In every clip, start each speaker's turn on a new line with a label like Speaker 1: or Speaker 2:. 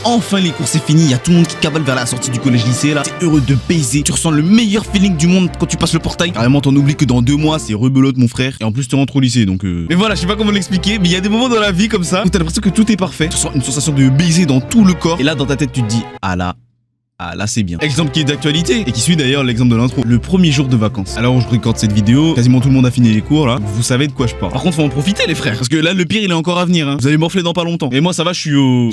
Speaker 1: enfin les cours c'est fini, il y a tout le monde qui cavale vers la sortie du collège-lycée là. T'es heureux de baiser, tu ressens le meilleur feeling du monde quand tu passes le portail. Carrément t'en oublies que dans 2 mois c'est rebelote mon frère. Et en plus tu rentres au lycée donc Mais voilà, je sais pas comment l'expliquer, mais il y a des moments dans la vie comme ça où t'as l'impression que tout est parfait. Tu ressens une sensation de baiser dans tout le corps. Et là dans ta tête tu te dis ah là c'est bien. Exemple qui est d'actualité et qui suit d'ailleurs l'exemple de l'intro. Le premier jour de vacances. Alors où je recorde cette vidéo, quasiment tout le monde a fini les cours là. Vous savez de quoi je parle. Par contre faut en profiter les frères. Parce que là le pire il est encore à venir hein. Vous allez morfler dans pas longtemps. Et moi ça va, je suis au...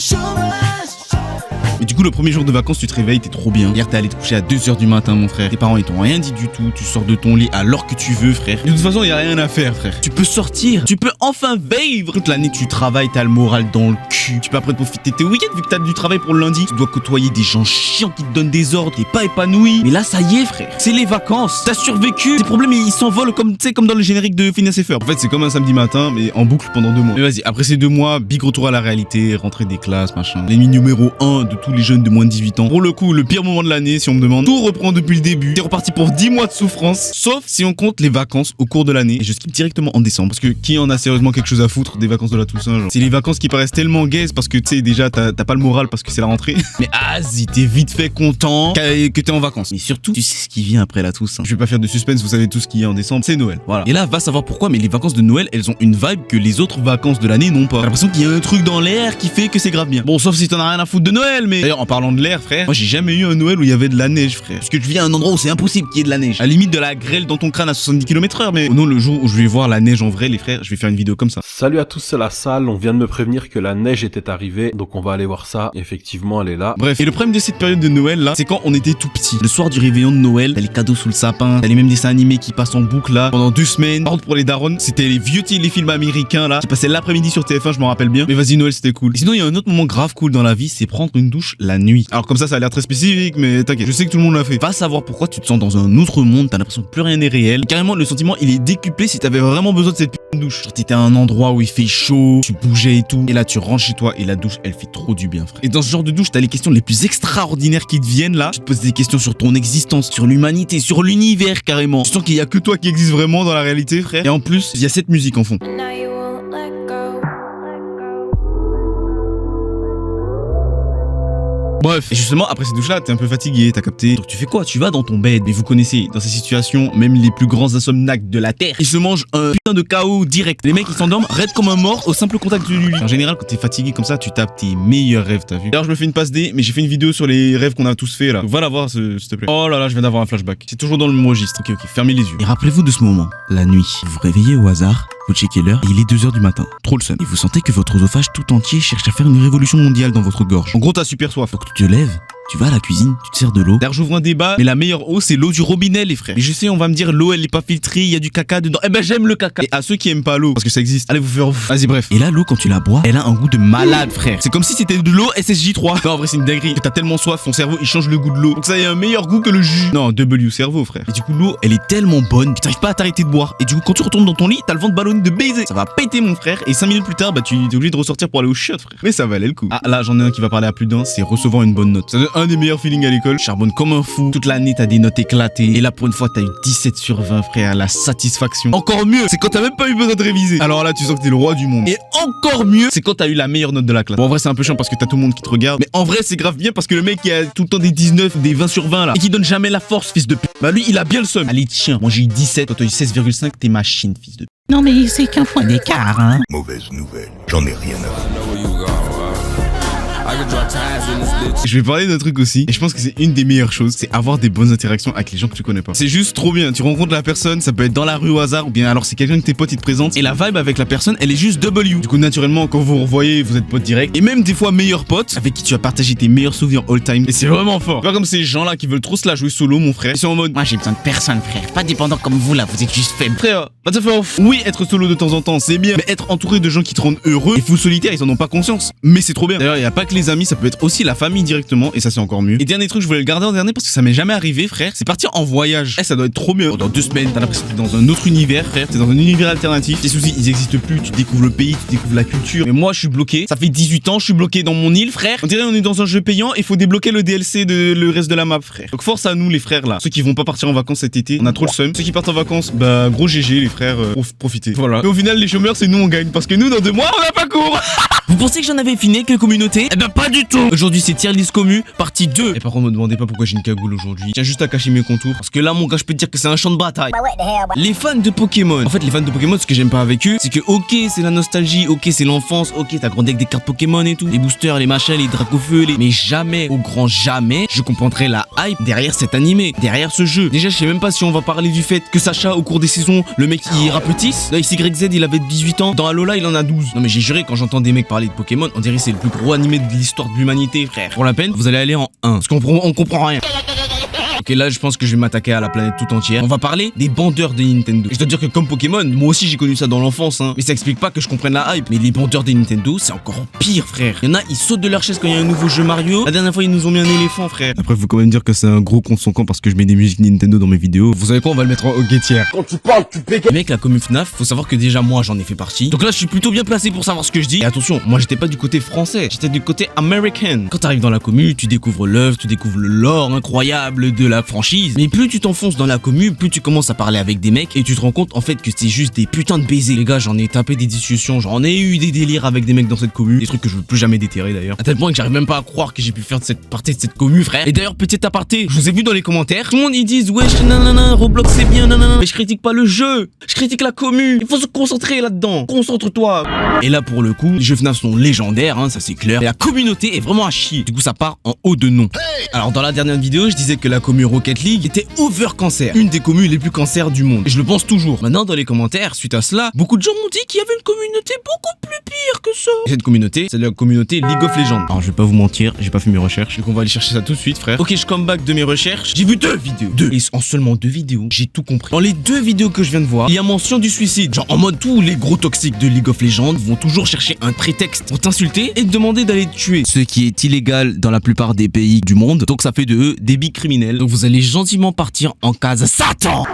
Speaker 1: Mais du coup le premier jour de vacances tu te réveilles, t'es trop bien. Hier t'es allé te coucher à 2h du matin mon frère. Tes parents ils t'ont rien dit du tout. Tu sors de ton lit alors que tu veux frère. De toute façon y a rien à faire frère. Tu peux sortir, tu peux enfin vivre. Toute l'année tu travailles, t'as le moral dans le cul. Tu peux après profiter de tes week-ends vu que t'as du travail pour le lundi. Tu dois côtoyer des gens chiants qui te donnent des ordres. T'es pas épanoui. Mais là ça y est frère. C'est les vacances. T'as survécu. Tes problèmes ils s'envolent comme tu sais comme dans le générique de Phineas et Ferb. En fait c'est comme un samedi matin mais en boucle pendant 2 mois. Mais vas-y, après ces 2 mois, big retour à la réalité, rentrée des classes, machin. L'ennemi numéro 1 de tous les jeunes de moins de 18 ans. Pour le coup, le pire moment de l'année, si on me demande. Tout reprend depuis le début. T'es reparti pour 10 mois de souffrance. Sauf si on compte les vacances au cours de l'année. Et je skip directement en décembre. Parce que qui en a sérieusement quelque chose à foutre des vacances de la Toussaint, genre. C'est les vacances qui paraissent tellement gaze parce que tu sais, déjà, t'as pas le moral parce que c'est la rentrée. Mais vas-y, t'es vite fait content que t'es en vacances. Mais surtout, tu sais ce qui vient après la Toussaint. Je vais pas faire de suspense, vous savez tout ce qu'il y a en décembre. C'est Noël. Voilà. Et là, va savoir pourquoi, mais les vacances de Noël, elles ont une vibe que les autres vacances de l'année n'ont pas. J'ai l'impression qu'il y a un truc dans l'air qui fait que c'est grave bien. Bon, sauf si t'en as rien à foutre de Noël, mais. D'ailleurs, en parlant de l'air, frère, moi j'ai jamais eu un Noël où il y avait de la neige, frère. Parce que je viens à un endroit où c'est impossible qu'il y ait de la neige. À la limite de la grêle dans ton crâne à 70 km/h, mais non, le jour où je vais voir la neige en vrai, les frères, je vais faire une vidéo comme ça.
Speaker 2: Salut à tous, c'est la salle. On vient de me prévenir que la neige était arrivée, donc on va aller voir ça. Effectivement, elle est là.
Speaker 1: Bref, et le problème de cette période de Noël là, c'est quand on était tout petit. Le soir du réveillon de Noël, t'as les cadeaux sous le sapin, t'as les mêmes dessins animés qui passent en boucle là pendant 2 semaines. Par contre, pour les darons, c'était les vieux les films américains là qui passaient l'après-midi sur TF1, je m'en rappelle bien. Mais vas-y, Noël c'était cool. Et sinon, il y a un autre moment grave cool dans la vie, c'est prendre une douche la nuit. Alors comme ça a l'air très spécifique, mais t'inquiète, je sais que tout le monde l'a fait. Va savoir pourquoi tu te sens dans un autre monde, t'as l'impression que plus rien n'est réel. Carrément, le sentiment il est décuplé si t'avais vraiment besoin de cette douche. Genre t'étais à un endroit où il fait chaud, tu bougeais et tout. Et là tu rentres chez toi et la douche elle fait trop du bien frère. Et dans ce genre de douche t'as les questions les plus extraordinaires qui te viennent là. Tu te poses des questions sur ton existence, sur l'humanité, sur l'univers carrément. Tu sens qu'il y a que toi qui existe vraiment dans la réalité frère. Et en plus il y a cette musique en fond. Bref, et justement après cette douche là t'es un peu fatigué, t'as capté. Donc tu fais quoi? Tu vas dans ton bed. Mais vous connaissez, dans ces situations, même les plus grands insomniaques de la terre, ils se mangent un putain de KO direct. Les mecs ils s'endorment raide comme un mort au simple contact du lit. En général quand t'es fatigué comme ça, tu tapes tes meilleurs rêves, t'as vu. D'ailleurs je me fais une passe D, mais j'ai fait une vidéo sur les rêves qu'on a tous fait là. Donc, va la voir s'il te plaît. Oh là là, je viens d'avoir un flashback. C'est toujours dans le même registre. Ok, fermez les yeux. Et rappelez-vous de ce moment, la nuit. Vous vous réveillez au hasard. Vous checkez l'heure et il est 2h du matin. Trop le seum. Et vous sentez que votre oesophage tout entier cherche à faire une révolution mondiale dans votre gorge. En gros, t'as super soif. Donc tu te lèves, tu vas à la cuisine, tu te sers de l'eau. D'ailleurs, j'ouvre un débat, mais la meilleure eau, c'est l'eau du robinet, les frères. Et je sais, on va me dire, l'eau, elle est pas filtrée, il y a du caca dedans. Eh ben, j'aime le caca. Et à ceux qui aiment pas l'eau, parce que ça existe, allez vous faire. Vas-y, bref. Et là, l'eau, quand tu la bois, elle a un goût de malade, frère. C'est comme si c'était de l'eau SSJ3. Non, en vrai, c'est une dinguerie. T'as tellement soif, ton cerveau, il change le goût de l'eau. Donc ça a un meilleur goût que le jus. Non, W cerveau, frère. Et du coup, l'eau, elle est tellement bonne que t'arrives pas à t'arrêter de boire. Et du coup, quand tu retournes dans ton lit, t'as le ventre ballonné de baiser. Ça va péter, mon frère. Et 5 minutes plus tard, bah, tu es obligé de ressortir pour aller au shot, frère. Mais ça valait le coup. Ah, là, j'en ai un qui va parler à plus d'un, c'est recevoir une bonne note. Ça donne un des meilleurs feelings à l'école. Charbonne comme un fou. Toute l'année, t'as des notes éclatées. Et là, pour une fois, t'as eu 17 sur 20, frère. La satisfaction. Encore mieux, c'est quand t'as même pas eu besoin de réviser. Alors là, tu sens que t'es le roi du monde. Et encore mieux, c'est quand t'as eu la meilleure note de la classe. Bon, en vrai, c'est un peu chiant parce que t'as tout le monde qui te regarde. Mais en vrai, c'est grave bien parce que le mec qui a tout le temps des 19, des 20 sur 20 là. Et qui donne jamais la force, fils de p. Bah lui, il a bien le seum. Allez, tiens. Moi, j'ai eu 17. Toi, t'as eu 16,5. T'es machine, fils de p.
Speaker 3: Non mais c'est qu'un point d'écart, hein.
Speaker 4: Mauvaise nouvelle, j'en ai rien à foutre.
Speaker 1: Je vais parler d'un truc aussi, et je pense que c'est une des meilleures choses, c'est avoir des bonnes interactions avec les gens que tu connais pas. C'est juste trop bien, tu rencontres la personne, ça peut être dans la rue au hasard, ou bien alors c'est quelqu'un que tes potes ils te présentent, et la vibe avec la personne, elle est juste W. Du coup, naturellement, quand vous vous revoyez, vous êtes potes direct, et même des fois meilleurs potes, avec qui tu vas partager tes meilleurs souvenirs all time, et c'est vraiment fort. Pas comme ces gens-là qui veulent trop se la jouer solo, mon frère. Ils sont en mode,
Speaker 3: Moi j'ai besoin de personne, frère. Pas dépendant comme vous là, vous êtes juste faible.
Speaker 1: frère, va te faire off. Oui, être solo de temps en temps, c'est bien, mais être entouré de gens qui te rendent heureux et full solitaire, ils en ont pas conscience. Mais c'est trop bien. D'ailleurs, il y a pas que les amis, ça peut être aussi la famille directement, et ça c'est encore mieux. Et dernier truc, je voulais le garder en dernier parce que ça m'est jamais arrivé, frère. C'est partir en voyage. Ça doit être trop bien. Dans 2 semaines, t'as l'impression que t'es dans un autre univers, frère. T'es dans un univers alternatif. Tes soucis, ils existent plus. Tu découvres le pays, tu découvres la culture. Mais moi, je suis bloqué. Ça fait 18 ans, je suis bloqué dans mon île, frère. On dirait on est dans un jeu payant, il faut débloquer le DLC de le reste de la map, frère. Donc force à nous, les frères là. Ceux qui vont pas partir en vacances cet été, on a trop le seum. Ceux qui partent en vacances, bah gros GG, les frères, profitez. Voilà. Mais au final, les chômeurs, c'est nous on gagne parce que nous, dans 2 mois, on n'a pas cours. Vous pensez que j'en avais fini avec les communautés? Eh ben pas du tout. Aujourd'hui c'est tier list commu partie 2. Et par contre me demandez pas pourquoi j'ai une cagoule aujourd'hui. Je tiens juste à cacher mes contours parce que là mon gars je peux te dire que c'est un champ de bataille. Les fans de Pokémon. En fait les fans de Pokémon, ce que j'aime pas avec eux, c'est que ok c'est la nostalgie, ok c'est l'enfance, ok t'as grandi avec des cartes Pokémon et tout, les boosters, les machins, les Dracofeu, mais jamais, au grand jamais, je comprendrai la hype derrière cet animé, derrière ce jeu. Déjà je sais même pas si on va parler du fait que Sacha au cours des saisons, le mec il rapetisse. Là XYZ il avait 18 ans, dans Alola il en a 12. Non mais j'ai juré quand j'entends des mecs parler de Pokémon, on dirait que c'est le plus gros animé de l'histoire de l'humanité frère. Pour la peine, vous allez aller en 1, parce qu'on comprend rien. Ok là je pense que je vais m'attaquer à la planète tout entière. On va parler des bandeurs de Nintendo. Je dois dire que comme Pokémon, moi aussi j'ai connu ça dans l'enfance hein. Mais ça explique pas que je comprenne la hype. Mais les bandeurs de Nintendo c'est encore pire frère. Il y en a ils sautent de leur chaise quand il y a un nouveau jeu Mario. La dernière fois ils nous ont mis un éléphant frère. Après faut quand même dire que c'est un gros contre son camp parce que je mets des musiques Nintendo dans mes vidéos. Vous savez quoi, on va le mettre en guettière. Quand tu parles tu pégues. Mec la commu FNAF, faut savoir que déjà moi j'en ai fait partie. Donc là je suis plutôt bien placé pour savoir ce que je dis. Et attention, moi j'étais pas du côté français, j'étais du côté américain. Quand t'arrives dans la commu, tu découvres l'œuvre, tu découvres le lore incroyable de la franchise. Mais plus tu t'enfonces dans la commu, plus tu commences à parler avec des mecs et tu te rends compte en fait que c'est juste des putains de baisers. Les gars, j'en ai tapé des discussions, j'en ai eu des délires avec des mecs dans cette commu, des trucs que je veux plus jamais déterrer d'ailleurs. À tel point que j'arrive même pas à croire que j'ai pu faire de cette partie de cette commu, frère. Et d'ailleurs, petit aparté, je vous ai vu dans les commentaires, tout le monde ils disent wesh nanana, Roblox c'est bien nanana. Mais je critique pas le jeu, je critique la commu. Il faut se concentrer là-dedans. Concentre-toi. Et là pour le coup, les jeux FNAF sont légendaires, hein, ça c'est clair. Et la communauté est vraiment à chier. Du coup, ça part en haut de nom. Alors dans la dernière vidéo, je disais que la commu Rocket League était over cancer, une des communes les plus cancer du monde. Et je le pense toujours. Maintenant dans les commentaires, suite à cela, beaucoup de gens m'ont dit qu'il y avait une communauté beaucoup plus pire que ça. Et cette communauté, c'est la communauté League of Legends. Alors je vais pas vous mentir, j'ai pas fait mes recherches, donc on va aller chercher ça tout de suite frère. Ok, je come back de mes recherches, j'ai vu 2 vidéos. Et en seulement 2 vidéos, j'ai tout compris. Dans les 2 vidéos que je viens de voir, il y a mention du suicide. Genre en mode tous les gros toxiques de League of Legends vont toujours chercher un prétexte pour t'insulter et te demander d'aller te tuer. Ce qui est illégal dans la plupart des pays du monde. Donc ça fait de eux des big criminels. Donc vous allez gentiment partir en case Satan.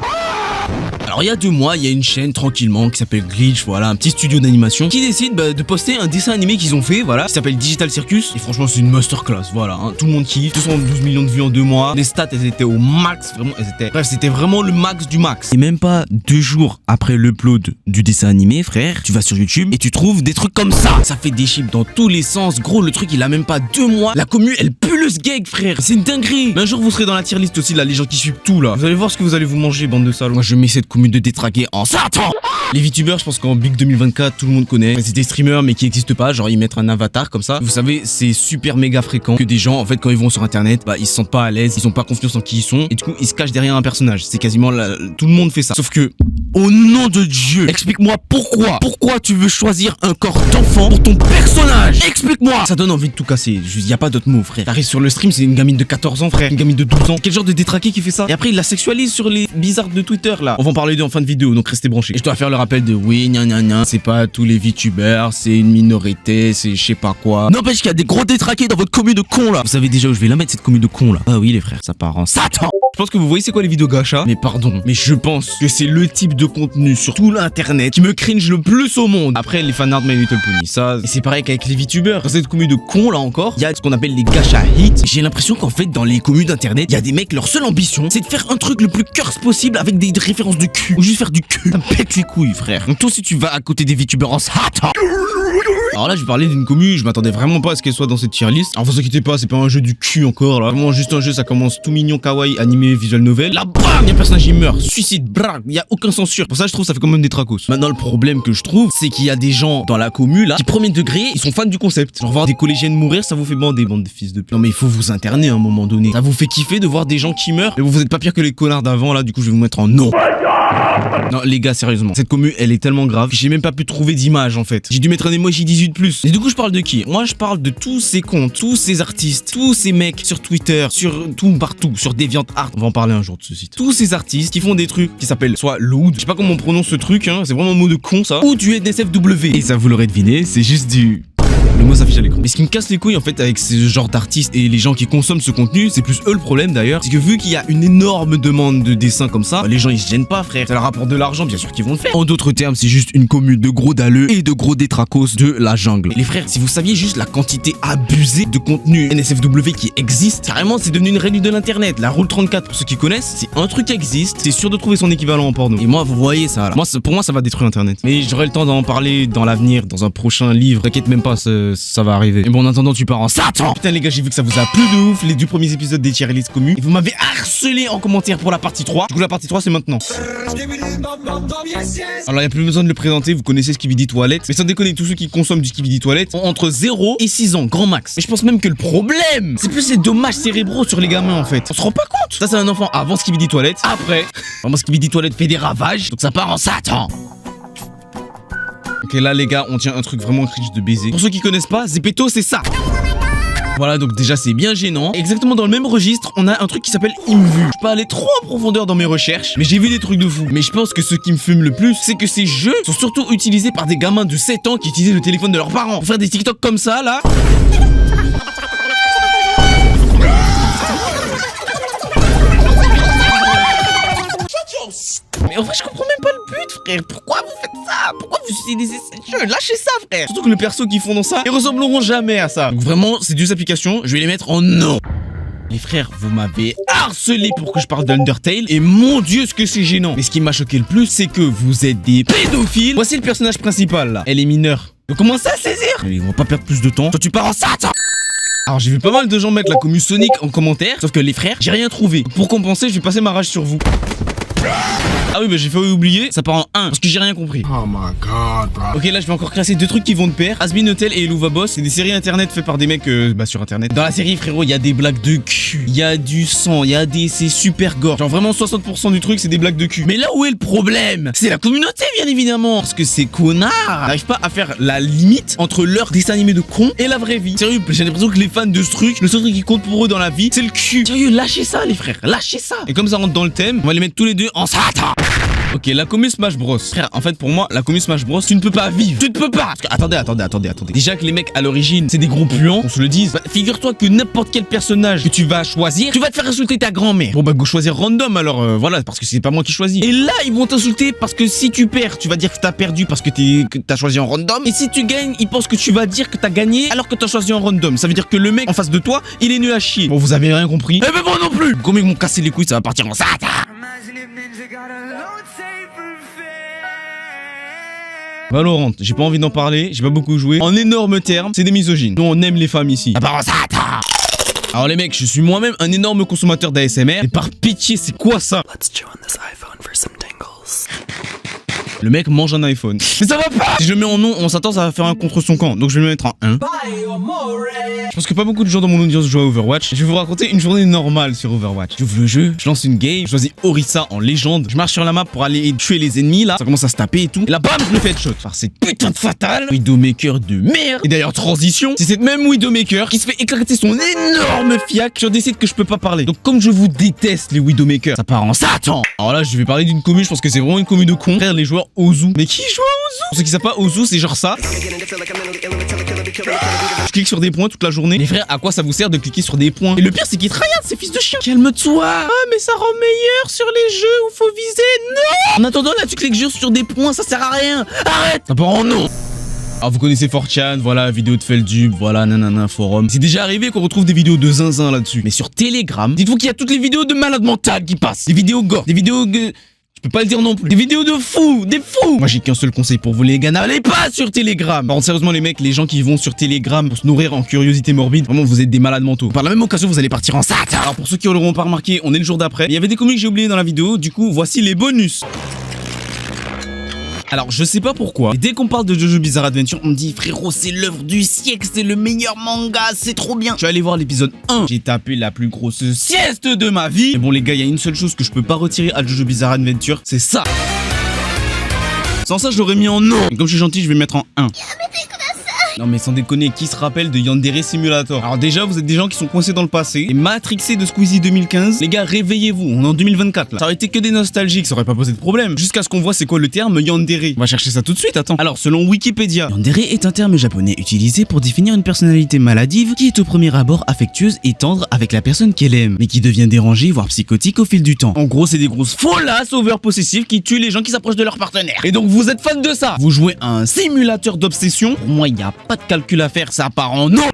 Speaker 1: Alors il y a 2 mois, il y a une chaîne tranquillement qui s'appelle Glitch, voilà, un petit studio d'animation qui décide de poster un dessin animé qu'ils ont fait, voilà, qui s'appelle Digital Circus. Et franchement c'est une masterclass, voilà, hein. Tout le monde kiffe, 212 millions de vues en 2 mois, les stats elles étaient au max, vraiment, bref c'était vraiment le max du max. Et même pas 2 jours après l'upload du dessin animé, frère, tu vas sur YouTube et tu trouves des trucs comme ça. Ça fait des chips dans tous les sens, gros, le truc il a même pas 2 mois, la commu elle pue le sgeg frère, c'est une dinguerie. Mais un jour vous serez dans la tier list aussi là, les gens qui suivent tout là. Vous allez voir ce que vous allez vous manger, bande de salauds. Moi je mets cette commu de détraqués en Satan. Les VTubers, je pense qu'en Big 2024, tout le monde connaît. C'est des streamers mais qui n'existent pas, genre ils mettent un avatar comme ça. Vous savez, c'est super méga fréquent que des gens, en fait, quand ils vont sur internet, bah ils se sentent pas à l'aise, ils ont pas confiance en qui ils sont et du coup ils se cachent derrière un personnage. C'est quasiment tout le monde fait ça. Sauf que, au nom de Dieu, explique-moi pourquoi tu veux choisir un corps d'enfant pour ton personnage. Explique-moi. Ça donne envie de tout casser. Y a pas d'autre mot, frère. T'arrives sur le stream, c'est une gamine de 14 ans, frère, une gamine de 12 ans. Quel genre de détraqué qui fait ça? Et après il la sexualise sur les bizarres de Twitter là. On va en parler en fin de vidéo, donc restez branchés. Et je dois faire le rappel de oui, c'est pas tous les VTubers, c'est une minorité, c'est je sais pas quoi. N'empêche qu'il y a des gros détraqués dans votre commu de cons là. Vous savez déjà où je vais la mettre cette commu de cons là. Ah oui les frères, ça part en Satan. Je pense que vous voyez c'est quoi les vidéos gacha. Mais pardon, mais je pense que c'est le type de contenu sur tout l'internet qui me cringe le plus au monde. Après les fanarts de My Little Pony, ça. Et c'est pareil qu'avec les VTubers. Dans cette commu de cons là encore, il y a ce qu'on appelle les gacha hits. J'ai l'impression qu'en fait dans les communes d'internet, il y a des mecs, leur seule ambition, c'est de faire un truc le plus curse possible avec des références de cul. Ou juste faire du cul. Ça me pète les couilles frère. Donc toi si tu vas à côté des VTubers en Satan. Alors là je vais parler d'une commu, je m'attendais vraiment pas à ce qu'elle soit dans cette tier list. Alors vous inquiétez pas, c'est pas un jeu du cul encore là. Vraiment juste un jeu, ça commence tout mignon, kawaii, animé, visual novel. Là bam, il y a un personnage qui meurt, suicide, brag, il y a aucun censure. Pour ça je trouve ça fait quand même des tracos. Maintenant le problème que je trouve, c'est qu'il y a des gens dans la commu là qui premier degré, ils sont fans du concept. Genre voir des collégiennes mourir, ça vous fait bander, bande de fils de pute. Non mais il faut vous interner à un moment donné. Ça vous fait kiffer de voir des gens qui meurent. Et vous êtes pas pire que les connards d'avant là, du coup je vais vous mettre en non. Non les gars sérieusement, cette commu elle est tellement grave que j'ai même pas pu trouver d'image en fait. J'ai dû mettre un emoji 18+. Et du coup je parle de qui? Moi je parle de tous ces comptes, tous ces artistes, tous ces mecs sur Twitter, sur tout partout, sur DeviantArt. On va en parler un jour de ce site. Tous ces artistes qui font des trucs qui s'appellent soit load, je sais pas comment on prononce ce truc hein, c'est vraiment un mot de con ça, ou du NSFW. Et ça vous l'aurez deviné, c'est juste du... Le mots s'affichent à l'écran. Mais ce qui me casse les couilles en fait avec ce genre d'artistes et les gens qui consomment ce contenu, c'est plus eux le problème d'ailleurs, c'est que vu qu'il y a une énorme demande de dessins comme ça, les gens ils se gênent pas frère, ça leur rapporte de l'argent, bien sûr qu'ils vont le faire. En d'autres termes, c'est juste une commune de gros dalleux et de gros détracos de la jungle. Et les frères, si vous saviez juste la quantité abusée de contenu NSFW qui existe, carrément c'est devenu une règle de l'internet. La rule 34 pour ceux qui connaissent, c'est un truc qui existe, c'est sûr de trouver son équivalent en porno. Et moi vous voyez ça là, pour moi ça va détruire internet. Mais j'aurai le temps d'en parler dans l'avenir, dans un prochain livre, t'inquiète même pas, ça va arriver. Et bon en attendant tu pars en Satan. Putain les gars, j'ai vu que ça vous a plu de ouf les 2 premiers épisodes des tier list communs. Et vous m'avez harcelé en commentaire pour la partie 3. Du coup la partie 3 c'est maintenant. Alors il n'y a plus besoin de le présenter, vous connaissez Skibidi Toilette. Mais sans déconner, tous ceux qui consomment du Skibidi Toilette ont entre 0 et 6 ans, grand max. Mais je pense même que le problème, c'est plus les dommages cérébraux sur les gamins en fait. On se rend pas compte. Ça c'est un enfant avant Skibidi Toilette, après. Vraiment Skibidi Toilette fait des ravages, donc ça part en Satan. Ok là les gars, on tient un truc vraiment cringe de baiser. Pour ceux qui connaissent pas, Zepeto c'est ça. Voilà, donc déjà c'est bien gênant. Exactement dans le même registre, on a un truc qui s'appelle Imvu. Je peux pas aller trop en profondeur dans mes recherches, mais j'ai vu des trucs de fou. Mais je pense que ce qui me fume le plus, c'est que ces jeux sont surtout utilisés par des gamins de 7 ans qui utilisent le téléphone de leurs parents pour faire des TikTok comme ça là. Mais en vrai je comprends même pas le but frère. Pourquoi vous faites ça? Pourquoi vous utilisez ces jeux? Lâchez ça frère. Surtout que les persos qui font dans ça, ils ressembleront jamais à ça. Donc vraiment ces 2 applications, je vais les mettre en non. Les frères, vous m'avez harcelé pour que je parle d'Undertale et mon dieu ce que c'est gênant. Mais ce qui m'a choqué le plus, c'est que vous êtes des pédophiles. Voici le personnage principal là. Elle est mineure. Donc comment ça saisir? Allez, on va pas perdre plus de temps. Toi tu pars en Satan. Alors j'ai vu pas mal de gens mettre la commu Sonic en commentaire, sauf que les frères, j'ai rien trouvé. Donc, pour compenser, je vais passer ma rage sur vous. Ah oui, bah j'ai failli oublier, ça part en 1 parce que j'ai rien compris.
Speaker 4: Oh my god, bro.
Speaker 1: Ok, là je vais encore classer 2 trucs qui vont de pair. Asbin Hotel et Eluva Boss, c'est des séries internet faites par des mecs sur internet. Dans la série frérot, il y a des blagues de cul, il y a du sang, c'est super gore. Genre vraiment 60% du truc c'est des blagues de cul. Mais là où est le problème? C'est la communauté bien évidemment. Parce que ces connards n'arrivent pas à faire la limite entre leur dessin animé de con et la vraie vie. Sérieux, j'ai l'impression que les fans de ce truc, le seul truc qui compte pour eux dans la vie, c'est le cul. Sérieux, lâchez ça les frères, lâchez ça. Et comme ça rentre dans le thème, on va les mettre tous les 2 en Satan. Ok, la commu Smash Bros. Frère, en fait, pour moi, la commu Smash Bros, tu ne peux pas vivre. Tu ne peux pas. Parce que, attendez. Déjà que les mecs, à l'origine, c'est des gros puants, on se le dise. Bah, figure-toi que n'importe quel personnage que tu vas choisir, tu vas te faire insulter ta grand-mère. Bon, bah, go choisir random, alors, voilà, parce que c'est pas moi qui choisis. Et là, ils vont t'insulter parce que si tu perds, tu vas dire que t'as perdu parce que t'as choisi en random. Et si tu gagnes, ils pensent que tu vas dire que t'as gagné alors que t'as choisi en random. Ça veut dire que le mec en face de toi, il est nul à chier. Bon, vous avez rien compris. Eh ben, moi non plus. Comme ils m'ont cassé les couilles, ça va partir en Satan. Valorant, j'ai pas envie d'en parler, j'ai pas beaucoup joué. En énormes termes, c'est des misogynes. Nous on aime les femmes ici. À part en Satan. Alors les mecs, je suis moi-même un énorme consommateur d'ASMR. Et par pitié, c'est quoi ça?
Speaker 5: Let's chew on this iPhone for some tingles.
Speaker 1: Le mec mange un iPhone. Mais ça va pas! Si je le mets en non, on s'attend, ça va faire un contre son camp. Donc je vais le mettre en 1. Je pense que pas beaucoup de gens dans mon audience jouent à Overwatch. Je vais vous raconter une journée normale sur Overwatch. J'ouvre le jeu, je lance une game, je choisis Orisa en légende. Je marche sur la map pour aller tuer les ennemis là. Ça commence à se taper et tout. Et là, bam, je me fais headshot. Par cette putain de fatale Widowmaker de merde. Et d'ailleurs, transition, c'est cette même Widowmaker qui se fait éclater son énorme fiac sur des sites que je peux pas parler. Donc comme je vous déteste les Widowmakers, ça part en Satan. Alors là, je vais parler d'une commu, je pense que c'est vraiment une commu de con. Frère, les joueurs Ozu. Mais qui joue à Ozu? Pour ceux qui savent pas, Ozu, c'est genre ça. Je clique sur des points toute la journée. Les frères, à quoi ça vous sert de cliquer sur des points? Et le pire, c'est qu'ils tryhard, ces fils de chiens. Calme-toi. Ah, mais ça rend meilleur sur les jeux où faut viser. Non! En attendant, là, tu cliques juste sur des points, ça sert à rien. Arrête! Ça part en non. Alors vous connaissez 4chan, voilà, vidéo de Feldub, voilà, nanana, forum. C'est déjà arrivé qu'on retrouve des vidéos de zinzin là-dessus. Mais sur Telegram, dites-vous qu'il y a toutes les vidéos de malades mentales qui passent. Des vidéos gore, des vidéos... Je peux pas le dire non plus. Des vidéos de fous, des fous. Moi j'ai qu'un seul conseil pour vous les gars, n'allez pas sur Telegram. Par contre sérieusement les mecs, les gens qui vont sur Telegram pour se nourrir en curiosité morbide, vraiment vous êtes des malades mentaux. Par la même occasion vous allez partir en Satan. Alors pour ceux qui l'auront pas remarqué, on est le jour d'après. Il y avait des comics que j'ai oubliés dans la vidéo, du coup voici les bonus. Alors je sais pas pourquoi, mais dès qu'on parle de JoJo Bizarre Adventure, on me dit frérot c'est l'œuvre du siècle, c'est le meilleur manga, c'est trop bien. Je suis allé voir l'épisode 1, j'ai tapé la plus grosse sieste de ma vie. Et bon les gars, il y a une seule chose que je peux pas retirer à JoJo Bizarre Adventure, c'est ça. Sans ça je l'aurais mis en non. Et comme je suis gentil, je vais mettre en 1. Non mais sans déconner, qui se rappelle de Yandere Simulator? Alors déjà, vous êtes des gens qui sont coincés dans le passé et matrixés de Squeezie 2015. Les gars, réveillez-vous, on est en 2024 là. Ça aurait été que des nostalgiques, ça aurait pas posé de problème. Jusqu'à ce qu'on voit c'est quoi le terme Yandere. On va chercher ça tout de suite, attends. Alors, selon Wikipédia, Yandere est un terme japonais utilisé pour définir une personnalité maladive qui est au premier abord affectueuse et tendre avec la personne qu'elle aime, mais qui devient dérangée voire psychotique au fil du temps. En gros, c'est des grosses folasses overpossessives qui tuent les gens qui s'approchent de leur partenaire. Et donc vous êtes fan de ça? Vous jouez à un simulateur d'obsession? Pour moi, il y a pas de calcul à faire, ça part en non.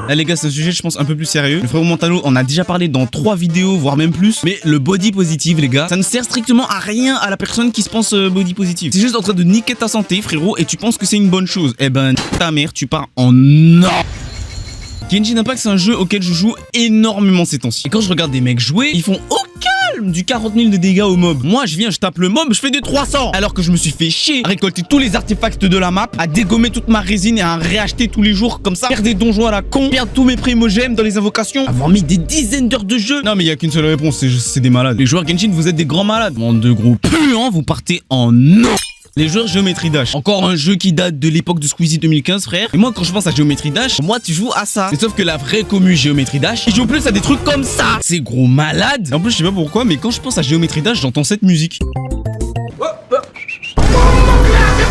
Speaker 1: Là les gars, c'est un sujet je pense un peu plus sérieux. Le frérot Montano en a déjà parlé dans 3 vidéos, voire même plus. Mais le body positive les gars, ça ne sert strictement à rien à la personne qui se pense body positive. C'est juste en train de niquer ta santé frérot et tu penses que c'est une bonne chose. Eh ben ta mère, tu pars en non. Genshin Impact c'est un jeu auquel je joue énormément ces temps-ci. Et quand je regarde des mecs jouer, ils font du 40 000 de dégâts au mob. Moi je viens, je tape le mob, je fais des 300. Alors que je me suis fait chier à récolter tous les artefacts de la map, à dégommer toute ma résine et à en réacheter tous les jours comme ça, faire des donjons à la con, perdre tous mes primogèmes dans les invocations, avoir mis des dizaines d'heures de jeu. Non mais il y a qu'une seule réponse, c'est des malades. Les joueurs Genshin, vous êtes des grands malades. Bande de gros puants, vous partez en non. Les joueurs Geometry Dash, encore un jeu qui date de l'époque de Squeezie 2015 frère. Et moi quand je pense à Geometry Dash, moi tu joues à ça. Mais sauf que la vraie commu Geometry Dash, ils jouent plus à des trucs comme ça. C'est gros malade. En plus je sais pas pourquoi, mais quand je pense à Geometry Dash, j'entends cette musique.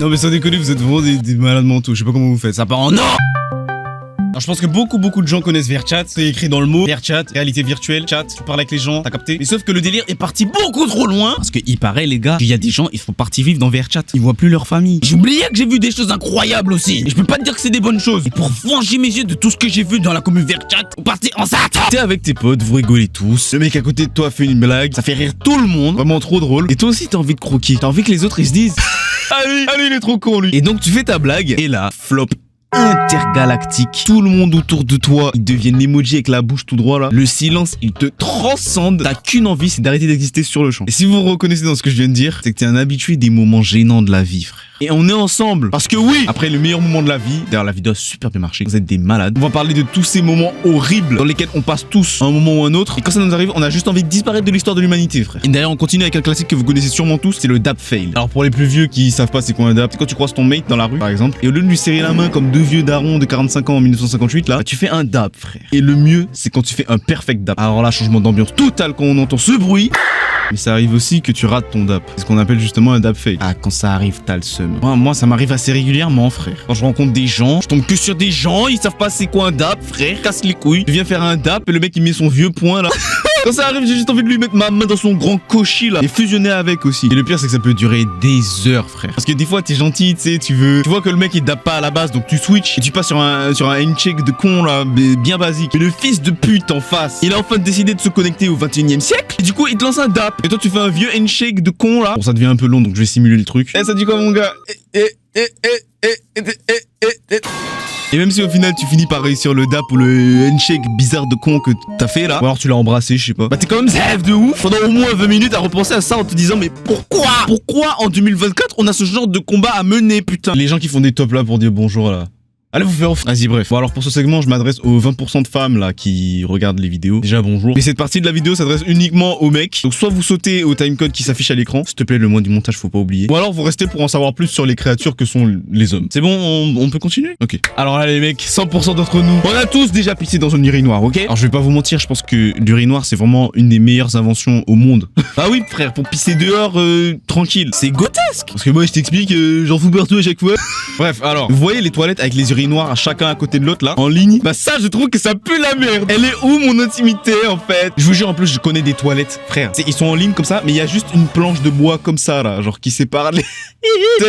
Speaker 1: Non mais sans déconner, vous êtes vraiment des malades mentaux. Je sais pas comment vous faites, ça part en non. Alors je pense que beaucoup de gens connaissent VRChat, c'est écrit dans le mot VRChat, réalité virtuelle, chat, tu parles avec les gens, t'as capté? Mais sauf que le délire est parti beaucoup trop loin. Parce qu'il paraît les gars, qu'il y a des gens, ils font partie vivre dans VRChat, ils voient plus leur famille. J'oubliais que j'ai vu des choses incroyables aussi. Et je peux pas te dire que c'est des bonnes choses. Et pour venger mes yeux de tout ce que j'ai vu dans la commune VRChat, vous partez en salle. T'es avec tes potes, vous rigolez tous. Le mec à côté de toi fait une blague, ça fait rire tout le monde, vraiment trop drôle. Et toi aussi t'as envie de croquer, t'as envie que les autres ils se disent allez il est trop con lui. Et donc tu fais ta blague et là, flop intergalactique. Tout le monde autour de toi, ils deviennent l'emoji avec la bouche tout droit là. Le silence, il te transcende. T'as qu'une envie, c'est d'arrêter d'exister sur le champ. Et si vous vous reconnaissez dans ce que je viens de dire, c'est que t'es un habitué des moments gênants de la vie, frère. Et on est ensemble. Parce que oui, après le meilleur moment de la vie, d'ailleurs la vidéo a super bien marché, vous êtes des malades. On va parler de tous ces moments horribles dans lesquels on passe tous à un moment ou un autre. Et quand ça nous arrive, on a juste envie de disparaître de l'histoire de l'humanité, frère. Et derrière, on continue avec un classique que vous connaissez sûrement tous, c'est le dab fail. Alors pour les plus vieux qui savent pas c'est quoi un dab, c'est quand tu croises ton mate dans la rue, par exemple, et au lieu de lui serrer la main comme deux vieux darons de 45 ans en 1958, là, tu fais un dab, frère. Et le mieux, c'est quand tu fais un perfect dab. Alors là, changement d'ambiance total quand on entend ce bruit. Mais ça arrive aussi que tu rates ton dap. C'est ce qu'on appelle justement un dap fail. Ah, quand ça arrive, t'as le seum. Moi, ça m'arrive assez régulièrement, frère. Quand je rencontre des gens, je tombe que sur des gens, ils savent pas c'est quoi un dap, frère. Casse les couilles. Je viens faire un dap et le mec il met son vieux poing là. Quand ça arrive, j'ai juste envie de lui mettre ma main dans son grand cochis là et fusionner avec aussi. Et le pire, c'est que ça peut durer des heures, frère. Parce que des fois, t'es gentil, tu sais, tu vois que le mec il dap pas à la base, donc tu switches et tu passes sur un handshake de con là, bien basique. Et le fils de pute en face, il a enfin décidé de se connecter au 21e siècle. Et du coup, il te lance un dap. Et toi, tu fais un vieux handshake de con là. Bon, ça devient un peu long, donc je vais simuler le truc. Eh, ça dit quoi, mon gars? Et même si au final tu finis par réussir le dap ou le handshake bizarre de con que t'as fait là, ou alors tu l'as embrassé, je sais pas, bah t'es quand même zève de ouf pendant au moins 20 minutes à repenser à ça en te disant mais pourquoi en 2024 on a ce genre de combat à mener, putain. Les gens qui font des tops là pour dire bonjour là. Allez vous faire off. Vas-y bref. Bon alors pour ce segment je m'adresse aux 20% de femmes là qui regardent les vidéos. Déjà bonjour. Mais cette partie de la vidéo s'adresse uniquement aux mecs. Donc soit vous sautez au timecode qui s'affiche à l'écran. S'il te plaît le moins du montage faut pas oublier. Ou alors vous restez pour en savoir plus sur les créatures que sont les hommes. C'est bon on peut continuer? Ok. Alors là les mecs, 100% d'entre nous, on a tous déjà pissé dans une urinoir, ok? Alors je vais pas vous mentir, je pense que l'urinoir c'est vraiment une des meilleures inventions au monde. Ah oui frère, pour pisser dehors tranquille. C'est grotesque. Parce que moi je t'explique, j'en fous partout à chaque fois. Bref alors, vous voyez les toilettes avec les urinoirs à chacun à côté de l'autre là, en ligne? Bah ça je trouve que ça pue la merde. Elle est où mon intimité en fait? Je vous jure en plus je connais des toilettes, frère. Ils sont en ligne comme ça, mais il y a juste une planche de bois comme ça là, genre qui sépare les...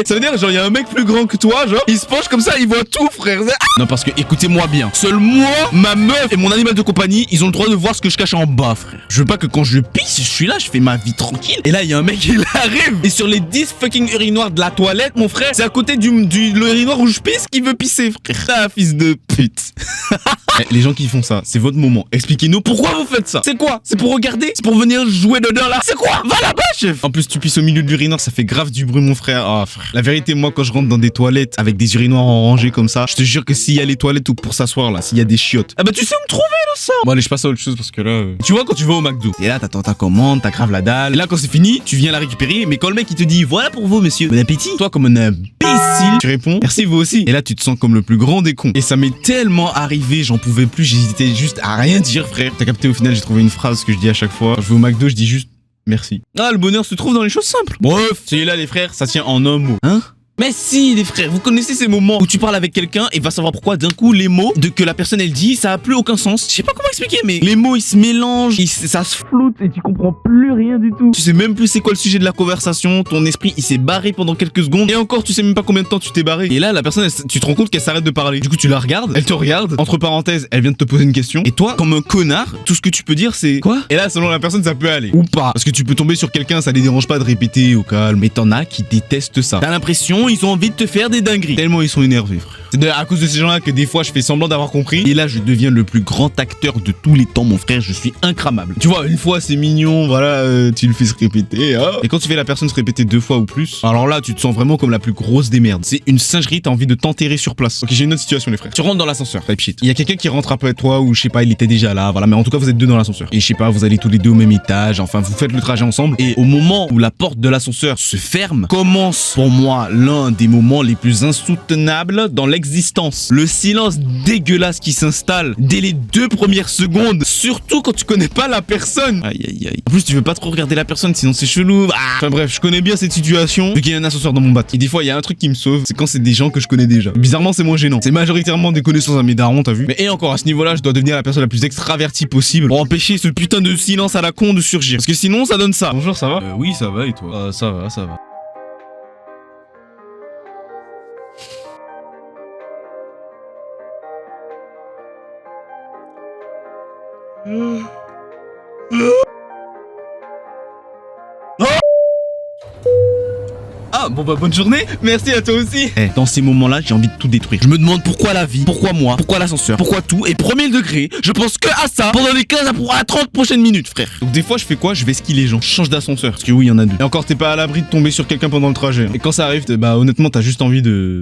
Speaker 1: Ça veut dire genre il y a un mec plus grand que toi, genre il se penche comme ça, il voit tout frère. Non parce que écoutez-moi bien, seul moi, ma meuf et mon animal de compagnie, ils ont le droit de voir ce que je cache en bas frère. Je veux pas que quand je pisse, je suis là, je fais ma vie tranquille. Et là il y a un mec il arrive et sur les 10 fucking urinoirs de la toilette, mon frère, c'est à côté du urinoir où je pisse qui veut pisser frère. Ah, fils de pute. Les gens qui font ça, c'est votre moment. Expliquez-nous pourquoi vous faites ça. C'est quoi? C'est pour regarder? C'est pour venir jouer dedans là? C'est quoi? Va là-bas chef. En plus tu pisses au milieu de l'urinoir, ça fait grave du bruit mon frère. Ah frère. La vérité moi quand je rentre dans des toilettes avec des urinoirs en rangée comme ça, je te jure que s'il y a les toilettes ou pour s'asseoir là, s'il y a des chiottes, ah bah tu sais où me trouver là ça. Bon allez je passe à autre chose parce que là tu vois quand tu vas au McDo et là t'attends ta commande, t'as grave la dalle. Et là quand c'est fini, tu viens la récupérer, mais quand le mec il te dit voilà pour vous monsieur, bon appétit, toi comme un imbécile. Tu réponds, merci vous aussi. Et là, tu te sens comme le plus grand des cons. Et ça m'est tellement arrivé, j'en pouvais plus, j'hésitais juste à rien dire, frère. T'as capté, au final, j'ai trouvé une phrase que je dis à chaque fois. Quand je vais au McDo, je dis juste merci. Ah, le bonheur se trouve dans les choses simples. Bref, celui-là, les frères, ça tient en un mot. Hein? Mais si, les frères, vous connaissez ces moments où tu parles avec quelqu'un et va savoir pourquoi d'un coup les mots que la personne elle dit, ça a plus aucun sens. Je sais pas comment expliquer, mais les mots ils se mélangent, ça se floute et tu comprends plus rien du tout. Tu sais même plus c'est quoi le sujet de la conversation, ton esprit il s'est barré pendant quelques secondes et encore tu sais même pas combien de temps tu t'es barré. Et là la personne, tu te rends compte qu'elle s'arrête de parler. Du coup tu la regardes, elle te regarde, entre parenthèses, elle vient de te poser une question et toi, comme un connard, tout ce que tu peux dire c'est quoi? Et là selon la personne ça peut aller ou pas. Parce que tu peux tomber sur quelqu'un, ça les dérange pas de répéter au calme. Mais t'en as qui détestent ça. T'as l'impression ils ont envie de te faire des dingueries. Tellement ils sont énervés, frère. C'est à cause de ces gens-là que des fois je fais semblant d'avoir compris. Et là je deviens le plus grand acteur de tous les temps, mon frère. Je suis incramable. Tu vois, une fois c'est mignon, voilà, tu le fais se répéter. Oh. Et quand tu fais la personne se répéter 2 fois ou plus, alors là tu te sens vraiment comme la plus grosse des merdes. C'est une singerie, t'as envie de t'enterrer sur place. Ok, j'ai une autre situation, les frères. Tu rentres dans l'ascenseur, type shit. Il y a quelqu'un qui rentre après toi ou je sais pas, il était déjà là, voilà. Mais en tout cas vous êtes deux dans l'ascenseur. Et je sais pas, vous allez tous les deux au même étage. Enfin, vous faites le trajet ensemble. Et au moment où la porte de l'ascenseur se ferme, commence pour moi l'un des moments les plus insoutenables dans l'existence. Le silence dégueulasse qui s'installe dès les 2 premières secondes, surtout quand tu connais pas la personne. Aïe aïe aïe. En plus tu veux pas trop regarder la personne sinon c'est chelou. Enfin bref, je connais bien cette situation vu qu'il y a un ascenseur dans mon bac. Et des fois il y a un truc qui me sauve, c'est quand c'est des gens que je connais déjà. Bizarrement c'est moins gênant. C'est majoritairement des connaissances à mes darons, t'as vu. Mais et encore à ce niveau-là, je dois devenir la personne la plus extravertie possible pour empêcher ce putain de silence à la con de surgir. Parce que sinon ça donne ça. Bonjour, ça va? Oui ça va et toi? Ça va, ça va. Ah bon bah bonne journée, merci à toi aussi. Dans ces moments-là, j'ai envie de tout détruire. Je me demande pourquoi la vie, pourquoi moi, pourquoi l'ascenseur, pourquoi tout. Et premier degré, je pense que à ça pendant les 15 à 30 prochaines minutes, frère. Donc des fois je fais quoi? Je vais skier les gens, je change d'ascenseur. Parce que oui, il y en a 2. Et encore t'es pas à l'abri de tomber sur quelqu'un pendant le trajet. Et quand ça arrive, bah honnêtement t'as juste envie de...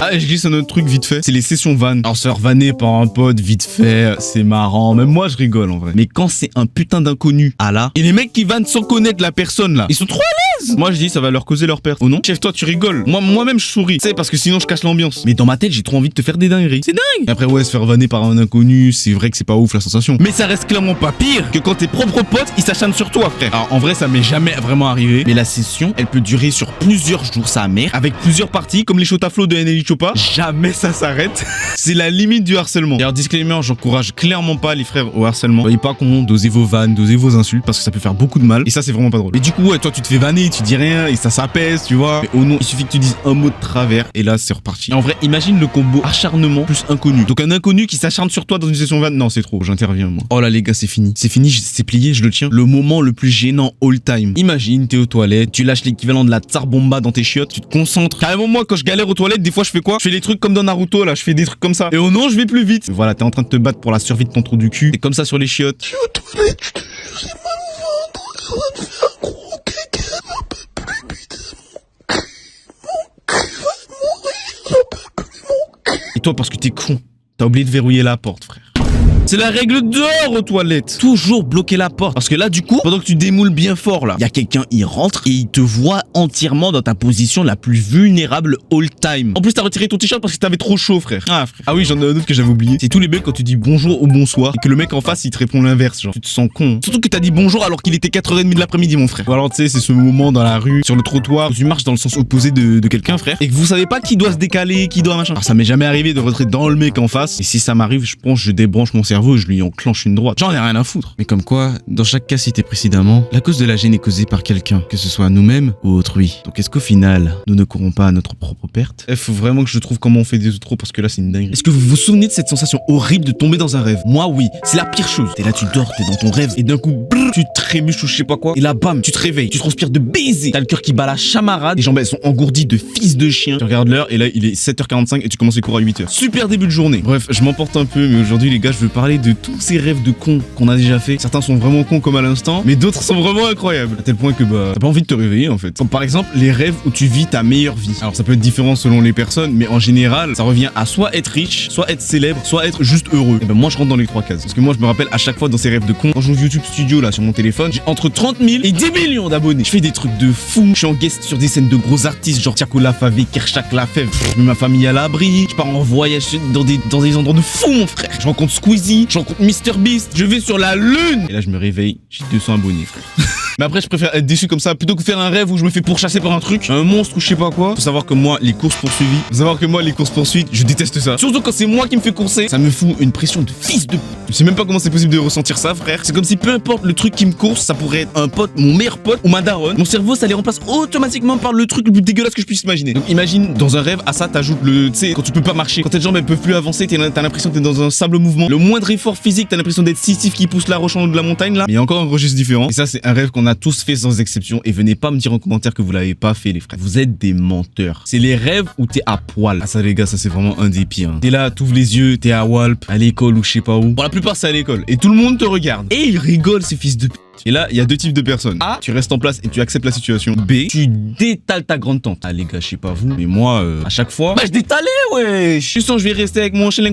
Speaker 1: Ah, et je glisse un autre truc vite fait, c'est les sessions van. Alors se faire vanner par un pote vite fait, c'est marrant, même moi je rigole en vrai. Mais quand c'est un putain d'inconnu, ah là, et les mecs qui vannent sans connaître la personne là, ils sont trop à l'aise. Moi je dis ça va leur causer leur perte. Oh non? Chef, toi tu rigoles. Moi-même je souris. Tu sais, parce que sinon je cache l'ambiance. Mais dans ma tête j'ai trop envie de te faire des dingueries. C'est dingue. Et après ouais, se faire vanner par un inconnu, c'est vrai que c'est pas ouf la sensation. Mais ça reste clairement pas pire que quand tes propres potes ils s'acharnent sur toi, frère. Alors en vrai ça m'est jamais vraiment arrivé. Mais la session, elle peut durer sur plusieurs jours, sa mère, avec plusieurs parties, comme les shots à flow de Nelly Chopa. Jamais ça s'arrête. C'est la limite du harcèlement. Et alors disclaimer, j'encourage clairement pas les frères au harcèlement. Soyez pas con, dosez vos vannes, dosez vos insultes parce que ça peut faire beaucoup de mal. Et ça c'est vraiment pas drôle. Et du coup ouais, toi tu te fais vanner, tu dis rien et ça s'apaise, tu vois. Mais oh non, il suffit que tu dises un mot de travers et là c'est reparti. Et en vrai, imagine le combo acharnement plus inconnu. Donc un inconnu qui s'acharne sur toi dans une session vanne, non c'est trop, j'interviens moi. Oh là les gars, c'est fini. C'est fini, c'est plié, je le tiens. Le moment le plus gênant all time. Imagine, t'es aux toilettes, tu lâches l'équivalent de la tsar bomba dans tes chiottes, tu te concentres. Carrément moi quand je galère aux toilettes, des fois je fais quoi? Je fais les trucs comme dans Naruto là, je fais des trucs comme ça. Et oh non, je vais plus vite. Voilà, t'es en train de te battre pour la survie de ton trou du cul. Et comme ça sur les chiottes. Je suis aux toilettes, je te jure, j'ai mal au ventre, je vais te faire un gros caca, j'en peux plus, putain, mon cul va mourir, j'en peux plus, mon cul. Et toi parce que t'es con, t'as oublié de verrouiller la porte, frère. C'est la règle d'or aux toilettes. Toujours bloquer la porte. Parce que là, du coup, pendant que tu démoules bien fort, là, il y a quelqu'un, il rentre et il te voit entièrement dans ta position la plus vulnérable all time. En plus, t'as retiré ton t-shirt parce que t'avais trop chaud, frère. Ah oui, j'en ai un autre que j'avais oublié. C'est tous les mecs quand tu dis bonjour ou bonsoir et que le mec en face, il te répond l'inverse. Genre, tu te sens con. Surtout que t'as dit bonjour alors qu'il était 4h30 de l'après-midi, mon frère. Ou alors, tu sais, c'est ce moment dans la rue, sur le trottoir, où tu marches dans le sens opposé de quelqu'un, frère, et que vous savez pas qui doit se décaler, qui doit machin. Alors, ça m'est jamais arrivé de rentrer dans le mec en face. Et si ça m'arrive, je pense, je débranche mon cerveau et je lui enclenche une droite. J'en ai rien à foutre. Mais comme quoi, dans chaque cas cité précédemment, la cause de la gêne est causée par quelqu'un, que ce soit nous-mêmes ou autrui. Donc est-ce qu'au final, nous ne courons pas à notre propre perte? Il faut vraiment que je trouve comment on fait des outros parce que là c'est une dinguerie. Est-ce que vous vous souvenez de cette sensation horrible de tomber dans un rêve? Moi oui, c'est la pire chose. T'es là, tu dors, t'es dans ton rêve et d'un coup, brrr, tu trémuches ou je sais pas quoi. Et là bam, tu te réveilles, tu transpires de baiser. T'as le cœur qui bat la chamarade, les jambes elles sont engourdies de fils de chien. Tu regardes l'heure et là il est 7h45 et tu commences les cours à 8h. Super début de journée. Bref, je m'emporte un peu mais aujourd'hui les gars je veux parler parler de tous ces rêves de cons qu'on a déjà fait. Certains sont vraiment cons comme à l'instant, mais d'autres sont vraiment incroyables. À tel point que t'as pas envie de te réveiller en fait. Comme par exemple les rêves où tu vis ta meilleure vie. Alors ça peut être différent selon les personnes, mais en général, ça revient à soit être riche, soit être célèbre, soit être juste heureux. Et ben moi je rentre dans les 3 cases. Parce que moi je me rappelle à chaque fois dans ces rêves de cons, quand je joue YouTube Studio là sur mon téléphone, j'ai entre 30 000 et 10 millions d'abonnés. Je fais des trucs de fou. Je suis en guest sur des scènes de gros artistes genre Tiako Lafavé, Kershak Lafèvre. Je mets ma famille à l'abri. Je pars en voyage dans des endroits de fou mon frère. Je rencontre Squeezie, je rencontre MrBeast. Je vais sur la lune. Et là je me réveille, j'ai 200 abonnés frère. Mais après je préfère être déçu comme ça plutôt que faire un rêve où je me fais pourchasser par un truc, un monstre ou je sais pas quoi. Faut savoir que moi les courses poursuites, je déteste ça. Surtout quand c'est moi qui me fais courser, ça me fout une pression de fils de... Je sais même pas comment c'est possible de ressentir ça frère. C'est comme si peu importe le truc qui me course, ça pourrait être un pote, mon meilleur pote ou ma daronne. Mon cerveau ça les remplace automatiquement par le truc le plus dégueulasse que je puisse imaginer. Donc imagine dans un rêve à ça t'ajoutes le... Tu sais quand tu peux pas marcher, quand tes jambes elles peuvent plus avancer, t'as l'impression que t'es dans un sable mouvement. Le moindre effort physique t'as l'impression d'être Sisyphe qui pousse la roche en haut de la montagne là. Mais il y a encore un registre différent. Et ça c'est un rêve qu'on a tous fait sans exception. Et venez pas me dire en commentaire que vous l'avez pas fait les frères. Vous êtes des menteurs. C'est les rêves où t'es à poil. Ah ça les gars ça c'est vraiment un des pires. T'es là, t'ouvres les yeux, t'es à Walp, à l'école ou je sais pas où. Pour la plupart c'est à l'école. Et tout le monde te regarde. Et ils rigolent ces fils de p***. Et là, il y a 2 types de personnes. A, tu restes en place et tu acceptes la situation. B, tu détales ta grande tante. Ah les gars, je sais pas vous, mais moi, à chaque fois, bah je détalais, ouais. Je sens que je vais rester avec mon chien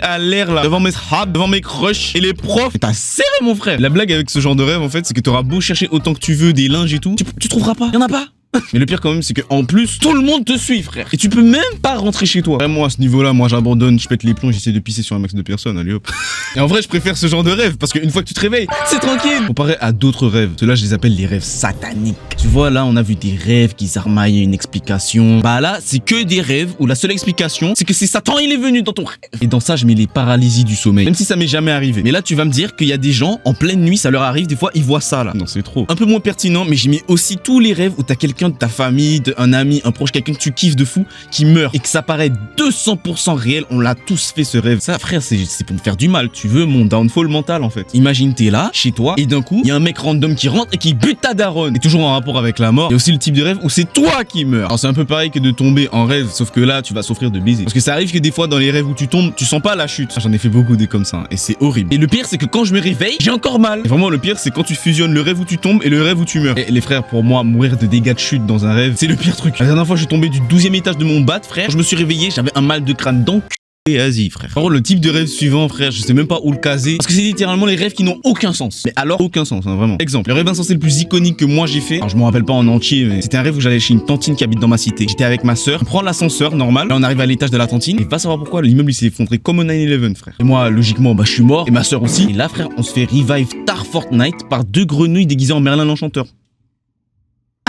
Speaker 1: à l'air là, devant mes hubs, devant mes crushs et les profs. Et t'as serré mon frère. La blague avec ce genre de rêve, en fait, c'est que t'auras beau chercher autant que tu veux des linges et tout, tu trouveras pas. Y'en a pas. Mais le pire quand même c'est que en plus tout le monde te suit frère. Et tu peux même pas rentrer chez toi. Vraiment à ce niveau là moi j'abandonne, je pète les plombs, j'essaie de pisser sur un max de personnes, allez hop. Et en vrai je préfère ce genre de rêve parce qu'une fois que tu te réveilles c'est tranquille. Comparé à d'autres rêves, ceux-là je les appelle les rêves sataniques. Tu vois là on a vu des rêves qui s'armaillent une explication. Bah là c'est que des rêves où la seule explication c'est que c'est Satan il est venu dans ton rêve. Et dans ça je mets les paralysies du sommeil. Même si ça m'est jamais arrivé. Mais là tu vas me dire qu'il y a des gens en pleine nuit ça leur arrive des fois ils voient ça là. Non c'est trop. Un peu moins pertinent mais j'y mets aussi tous les rêves où t'as quelqu'un de ta famille, un ami, un proche, quelqu'un que tu kiffes de fou qui meurt et que ça paraît 200% réel. On l'a tous fait ce rêve. Ça frère c'est pour me faire du mal. Tu veux mon downfall mental en fait. Imagine t'es là chez toi et d'un coup il y a un mec random qui rentre et qui bute ta daronne. Et toujours en rapport avec la mort. Il y a aussi le type de rêve où c'est toi qui meurs. Alors c'est un peu pareil que de tomber en rêve sauf que là tu vas souffrir de baisers. Parce que ça arrive que des fois dans les rêves où tu tombes tu sens pas la chute. J'en ai fait beaucoup des comme ça et c'est horrible. Et le pire c'est que quand je me réveille j'ai encore mal. Et vraiment le pire c'est quand tu fusionnes le rêve où tu tombes et le rêve où tu meurs. Et les frères pour moi mourir de dégâts de chute dans un rêve c'est le pire truc. La dernière fois je suis tombé du 12e étage de mon bat frère. Quand je me suis réveillé j'avais un mal de crâne donc et vas-y frère. Par contre le type de rêve suivant frère je sais même pas où le caser. Parce que c'est littéralement les rêves qui n'ont aucun sens. Mais alors aucun sens hein, vraiment. Exemple, le rêve insensé le plus iconique que moi j'ai fait. Alors je m'en rappelle pas en entier mais c'était un rêve où j'allais chez une tantine qui habite dans ma cité. J'étais avec ma soeur, on prend l'ascenseur normal. Là on arrive à l'étage de la tantine. Et va savoir pourquoi l'immeuble il s'est effondré comme au 9/11 frère. Et moi logiquement bah je suis mort et ma soeur aussi. Et là frère on se fait revive tard Fortnite par 2 grenouilles déguisées en Merlin l'Enchanteur.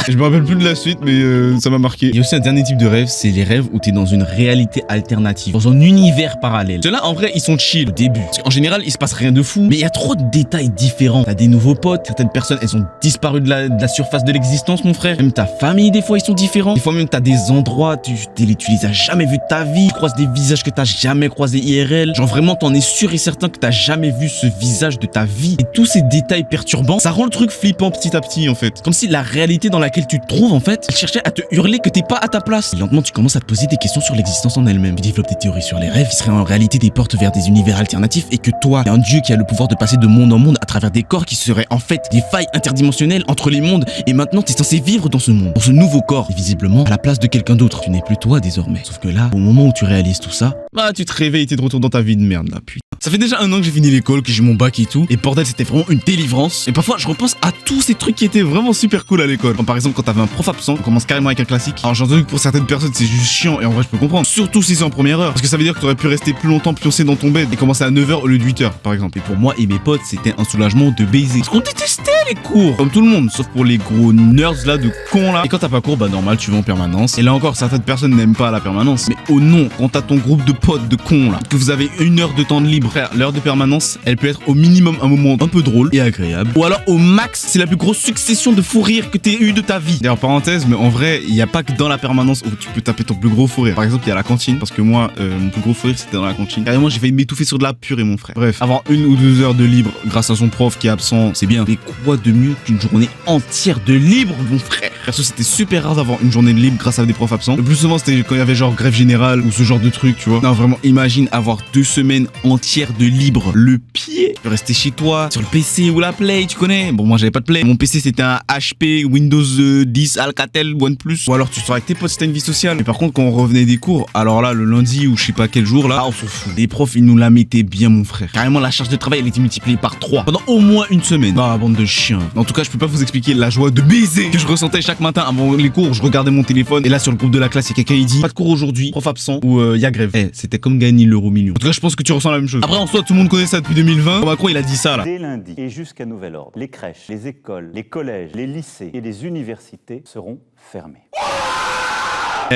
Speaker 1: Je me rappelle plus de la suite, mais ça m'a marqué. Il y a aussi un dernier type de rêve, c'est les rêves où t'es dans une réalité alternative, dans un univers parallèle. Ceux-là, en vrai, ils sont chill au début. Parce qu'en général, il se passe rien de fou, mais il y a trop de détails différents. T'as des nouveaux potes, certaines personnes, elles ont disparu de la surface de l'existence, mon frère. Même ta famille, des fois, ils sont différents. Des fois même, t'as des endroits, tu les as jamais vus de ta vie. Tu croises des visages que t'as jamais croisés IRL. Genre vraiment, t'en es sûr et certain que t'as jamais vu ce visage de ta vie. Et tous ces détails perturbants, ça rend le truc flippant petit à petit, en fait. Comme si la réalité dans laquelle tu te trouves en fait, elle cherchait à te hurler que t'es pas à ta place. Et lentement tu commences à te poser des questions sur l'existence en elle-même. Tu développes des théories sur les rêves qui seraient en réalité des portes vers des univers alternatifs et que toi, t'es un dieu qui a le pouvoir de passer de monde en monde à travers des corps qui seraient en fait des failles interdimensionnelles entre les mondes et maintenant t'es censé vivre dans ce monde, dans ce nouveau corps et visiblement à la place de quelqu'un d'autre. Tu n'es plus toi désormais. Sauf que là, au moment où tu réalises tout ça, bah tu te réveilles et t'es de retour dans ta vie de merde là, putain. Ça fait déjà 1 an que j'ai fini l'école, que j'ai mon bac et tout. Et bordel, c'était vraiment une délivrance. Et parfois, je repense à tous ces trucs qui étaient vraiment super cool à l'école. Comme par exemple, quand t'avais un prof absent, on commence carrément avec un classique. Alors j'ai entendu que pour certaines personnes, c'est juste chiant. Et en vrai, je peux comprendre. Surtout si c'est en première heure. Parce que ça veut dire que t'aurais pu rester plus longtemps pioncé dans ton bed et commencer à 9h au lieu de 8h, par exemple. Et pour moi et mes potes, c'était un soulagement de baiser. Parce qu'on détestait les cours. Comme tout le monde, sauf pour les gros nerds là, de cons là. Et quand t'as pas cours, bah normal, tu vas en permanence. Et là encore, certaines personnes n'aiment pas la permanence. Mais oh non, quand t'as ton groupe de potes de cons là, que vous avez 1 heure de temps de libre, frère, l'heure de permanence, elle peut être au minimum un moment un peu drôle et agréable. Ou alors au max, c'est la plus grosse succession de fou rires que t'aies eu de ta vie. D'ailleurs, parenthèse, mais en vrai, il n'y a pas que dans la permanence où tu peux taper ton plus gros fou rire. Par exemple, il y a la cantine, parce que moi, mon plus gros fou rire, c'était dans la cantine. Carrément, j'ai failli m'étouffer sur de la purée, mon frère. Bref, avoir 1 ou 2 heures de libre grâce à son prof qui est absent, c'est bien. Mais quoi de mieux qu'une journée entière de libre, mon frère? Perso, c'était super rare d'avoir une journée de libre grâce à des profs absents. Le plus souvent, c'était quand il y avait genre grève générale ou ce genre de truc, tu vois. Non, vraiment, imagine avoir 2 semaines entières de libre. Le pied. Tu peux rester chez toi, sur le PC ou la Play, tu connais. Bon, moi, j'avais pas de Play. Mon PC, c'était un HP Windows 10 Alcatel OnePlus. Ou alors, tu sors avec tes potes si t'as une vie sociale. Mais par contre, quand on revenait des cours, alors là, le lundi ou je sais pas quel jour, là, on s'en fout. Les profs, ils nous la mettaient bien, mon frère. Carrément, la charge de travail, elle était multipliée par 3 pendant au moins une semaine. Ah, bande de chiens. En tout cas, je peux pas vous expliquer la joie de baiser que je ressentais chaque matin avant les cours. Je regardais mon téléphone et là, sur le groupe de la classe, il y a quelqu'un, il dit pas de cours aujourd'hui, prof absent ou il y a grève. C'était comme gagner l'euro million. En tout cas, je pense que tu ressens la même chose. Après, en soi, tout le monde connaît ça depuis 2020. Macron, il a dit ça là.
Speaker 6: Dès lundi et jusqu'à nouvel ordre, les crèches, les écoles, les collèges, les lycées et les universités seront fermés.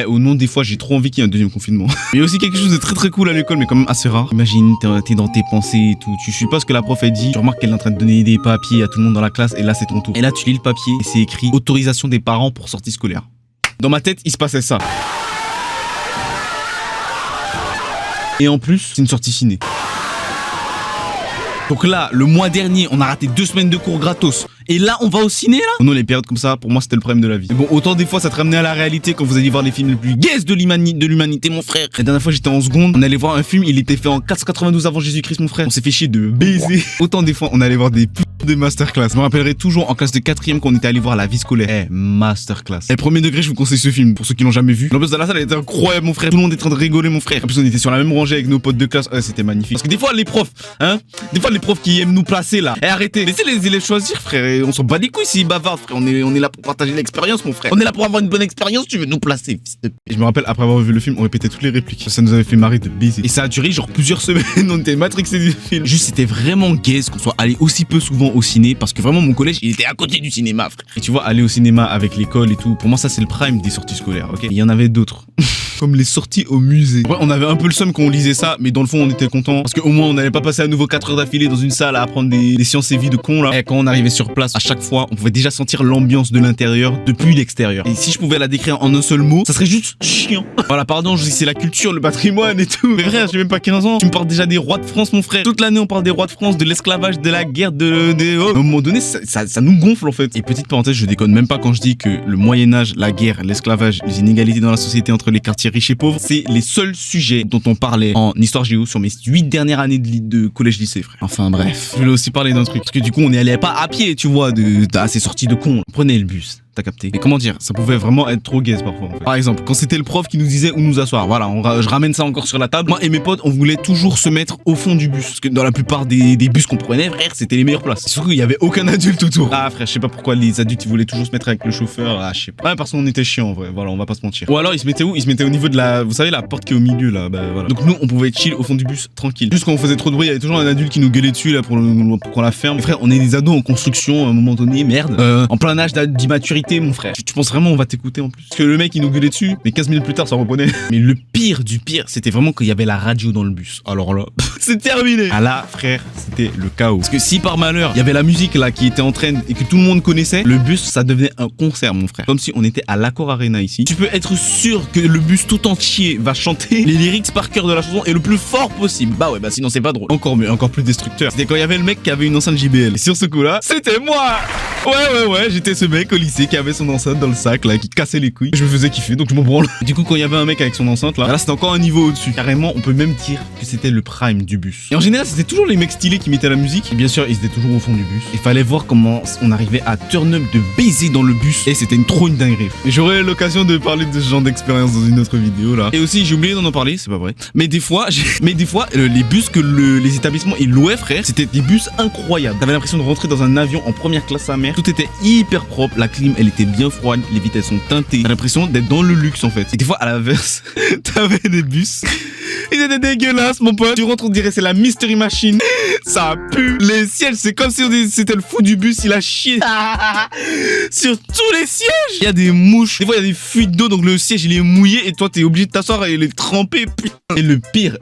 Speaker 1: Au nom des fois, j'ai trop envie qu'il y ait un deuxième confinement. Il y a aussi quelque chose de très très cool à l'école, mais quand même assez rare. Imagine, t'es dans tes pensées et tout. Tu suis pas ce que la prof a dit. Tu remarques qu'elle est en train de donner des papiers à tout le monde dans la classe et là, c'est ton tour. Et là, tu lis le papier et c'est écrit autorisation des parents pour sortie scolaire. Dans ma tête, il se passait ça. Et en plus, c'est une sortie ciné. Donc là, le mois dernier, on a raté 2 semaines de cours gratos. Et là, on va au ciné, là. Non, les périodes comme ça, pour moi, c'était le problème de la vie. Mais bon, autant des fois, ça te ramenait à la réalité quand vous alliez voir les films les plus gays de l'humanité, mon frère. La dernière fois, j'étais en seconde, on allait voir un film, il était fait en 492 avant Jésus-Christ, mon frère. On s'est fait chier de baiser. Autant des fois, on allait voir des masterclass. Je me rappellerai toujours en classe de 4ème quand on était allé voir La Vie scolaire. Masterclass. Premier degré, je vous conseille ce film pour ceux qui l'ont jamais vu. L'ambiance de la salle, elle était incroyable, mon frère. Tout le monde est en train de rigoler, mon frère. En plus, on était sur la même rangée avec nos potes de classe. C'était magnifique. Parce que des fois, les profs, les profs qui aiment nous placer là. Arrêtez. Laissez les élèves choisir, frère. Et on s'en bat les couilles s'ils bavardent, frère. On est là pour partager l'expérience, mon frère. On est là pour avoir une bonne expérience, tu veux nous placer, fils de... Et je me rappelle, après avoir vu le film, on répétait toutes les répliques. Ça nous avait fait marrer de baiser. Et ça a duré genre plusieurs semaines. On était matrixés du film. Juste, c'était vraiment gaze qu'on soit allé aussi peu souvent au ciné. Parce que vraiment, mon collège, il était à côté du cinéma, frère. Et tu vois, aller au cinéma avec l'école et tout, pour moi, ça, c'est le prime des sorties scolaires, ok? Il y en avait d'autres. Comme les sorties au musée. Ouais, on avait un peu le seum quand on lisait ça, mais dans le fond, on était content. Parce qu'au moins, on n'allait pas passer à nouveau 4 heures d'affilée dans une salle à apprendre des sciences et vie de cons, là. Et quand on arrivait sur place, à chaque fois, on pouvait déjà sentir l'ambiance de l'intérieur depuis l'extérieur. Et si je pouvais la décrire en un seul mot, ça serait juste chiant. Voilà, pardon, je dis c'est la culture, le patrimoine et tout. Mais frère, j'ai même pas 15 ans. Tu me parles déjà des rois de France, mon frère. Toute l'année, on parle des rois de France, de l'esclavage, de la guerre, oh. À un moment donné, ça nous gonfle, en fait. Et petite parenthèse, je déconne même pas quand je dis que le Moyen-Âge, la guerre, l'esclavage, les inégalités dans la société entre les quartiers riches et pauvres, c'est les seuls sujets dont on parlait en histoire géo sur mes 8 dernières années de collège-lycée, frère. Enfin bref, je voulais aussi parler d'un truc. Parce que du coup, on n'y allait pas à pied, tu vois, à ces sorties de cons. On prenait le bus. T'as capté. Et comment dire, ça pouvait vraiment être trop gaze parfois, en fait. Par exemple, quand c'était le prof qui nous disait où nous asseoir, voilà, je ramène ça encore sur la table. Moi et mes potes, on voulait toujours se mettre au fond du bus. Parce que dans la plupart des bus qu'on prenait, frère, c'était les meilleures places. Surtout qu'il y avait aucun adulte autour. Ah frère, je sais pas pourquoi les adultes ils voulaient toujours se mettre avec le chauffeur. Ah, je sais pas. Ouais, parce qu'on était chiant en vrai. Voilà, on va pas se mentir. Ou alors ils se mettaient où? Ils se mettaient au niveau de la, vous savez, la porte qui est au milieu là. Bah voilà. Donc nous, on pouvait chill au fond du bus, tranquille. Juste quand on faisait trop de bruit, il y avait toujours un adulte qui nous gueulait dessus là pour qu'on la ferme. Mais frère, on est des ados en construction à un moment donné, merde. En plein âge d'immaturité, mon frère. Tu penses vraiment on va t'écouter en plus? Parce que le mec il nous gueulait dessus, mais 15 minutes plus tard ça reprenait. Mais le pire du pire, c'était vraiment qu'il y avait la radio dans le bus. Alors là, c'est terminé. Ah là, frère, c'était le chaos. Parce que si par malheur, il y avait la musique là qui était en train et que tout le monde connaissait, le bus ça devenait un concert, mon frère. Comme si on était à l'Accor Arena ici. Tu peux être sûr que le bus tout entier va chanter les lyrics par cœur de la chanson et le plus fort possible. Bah ouais, bah sinon c'est pas drôle. Encore mieux, encore plus destructeur. C'était quand il y avait le mec qui avait une enceinte JBL. Et sur ce coup là, c'était moi. Ouais, j'étais ce mec au lycée qui avait son enceinte dans le sac là, qui cassait les couilles. Je me faisais kiffer, donc je m'en branle. Du coup, quand il y avait un mec avec son enceinte là c'était encore un niveau au-dessus. Carrément, on peut même dire que c'était le prime du bus. Et en général, c'était toujours les mecs stylés qui mettaient la musique. Et bien sûr, ils étaient toujours au fond du bus. Il fallait voir comment on arrivait à turn up de baiser dans le bus. Et c'était trop une dinguerie. Et j'aurai l'occasion de parler de ce genre d'expérience dans une autre vidéo là. Et aussi, j'ai oublié d'en parler, c'est pas vrai. Mais des fois, les bus que les établissements ils louaient, frère, c'était des bus incroyables. T'avais l'impression de rentrer dans un avion en première classe à mer. Tout était hyper propre. La clim, elle était bien froide. Les vitesses sont teintées. T'as l'impression d'être dans le luxe en fait. Et des fois, à l'inverse, t'avais des bus. Ils étaient dégueulasses, mon pote. Tu rentres, on dirait c'est la Mystery Machine. Ça pue. Les sièges, c'est comme si c'était le fou du bus, il a chié. Sur tous les sièges. Il y a des mouches. Des fois, il y a des fuites d'eau, donc le siège, il est mouillé et toi, t'es obligé de t'asseoir et il est trempé. Et le pire,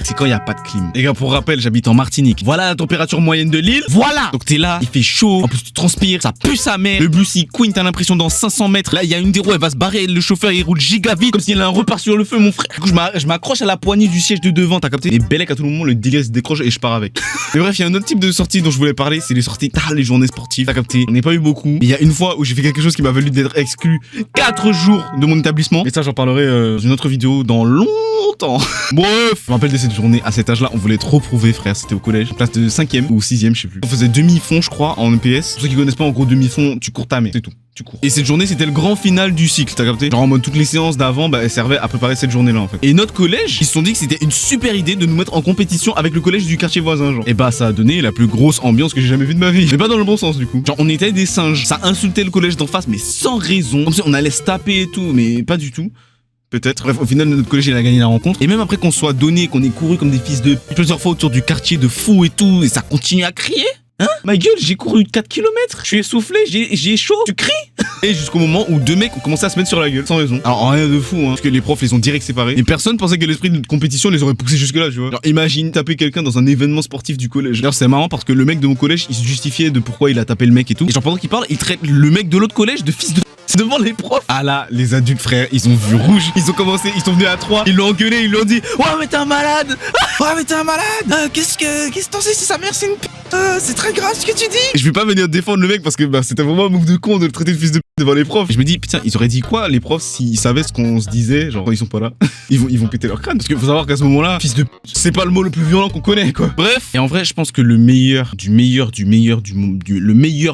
Speaker 1: c'est quand il n'y a pas de clim. Les gars, pour rappel, j'habite en Martinique. Voilà la température moyenne de l'île. Voilà. Donc t'es là, il fait chaud. En plus, tu transpires, ça pue sa mère. Le bus, il couine, t'as l'impression dans 500 mètres. Là, il y a une des roues, elle va se barrer. Le chauffeur, il roule giga vite, comme s'il a un repas sur le feu, mon frère. Du coup, je je m'accroche à la poignée du siège de devant, t'as capté? Et Bellec à tout moment, le délire se décroche et je pars avec. Mais bref, il y a un autre type de sortie dont je voulais parler, c'est les sorties, les journées sportives, t'as capté? On n'est pas eu beaucoup. Mais il y a une fois où j'ai fait quelque chose qui m'a valu d'être exclu 4 jours de mon établissement. Et ça, j'en parlerai dans une autre vidéo dans longtemps. Bref, je me rappelle de cette journée. À cet âge-là, on voulait trop prouver, frère. C'était au collège, classe de 5e ou 6e, je sais plus. On faisait demi-fond, je crois, en EPS. Pour ceux qui connaissent pas, en gros, demi-fond, tu cours ta mère, c'est tout. Tu cours. Et cette journée, c'était le grand final du cycle, t'as capté? Genre en mode toutes les séances d'avant, bah, elles servaient à préparer cette journée-là, en fait. Et notre collège, ils se sont dit que c'était une super idée de nous mettre en compétition avec le collège du quartier voisin, genre. Et bah, ça a donné la plus grosse ambiance que j'ai jamais vue de ma vie. Mais pas dans le bon sens, du coup. Genre, on était des singes. Ça insultait le collège d'en face, mais sans raison. Comme si on allait se taper et tout, mais pas du tout. Peut-être. Bref, au final, notre collège, il a gagné la rencontre. Et même après qu'on soit donné, qu'on ait couru comme des fils de plusieurs fois autour du quartier de fou et tout, et ça continue à crier. Hein? Ma gueule, j'ai couru 4 km. Je suis essoufflé, j'ai chaud. Tu cries? Et jusqu'au moment où 2 mecs ont commencé à se mettre sur la gueule, sans raison. Alors rien de fou, hein, parce que les profs les ont direct séparés. Et personne pensait que l'esprit de compétition les aurait poussés jusque là, tu vois. Genre imagine taper quelqu'un dans un événement sportif du collège. D'ailleurs c'est marrant parce que le mec de mon collège, il se justifiait de pourquoi il a tapé le mec et tout. Et genre pendant qu'il parle, il traite le mec de l'autre collège de fils de... C'est devant les profs. Ah là, les adultes frères, ils ont vu rouge. Ils ont commencé, ils sont venus à 3. Ils l'ont engueulé, ils lui ont dit: ouais mais t'es un malade. Ouais mais t'es un malade. Qu'est-ce que t'en sais si sa mère c'est une p***? C'est très grave ce que tu dis. Et je vais pas venir défendre le mec parce que bah, c'était vraiment un move de con de le traiter de fils de p*** devant les profs. Et je me dis putain, ils auraient dit quoi les profs s'ils savaient ce qu'on se disait? Genre ils sont pas là. Ils vont péter leur crâne. Parce qu'il faut savoir qu'à ce moment-là, fils de p***, c'est pas le mot le plus violent qu'on connaît quoi. Bref. Et en vrai, je pense que le meilleur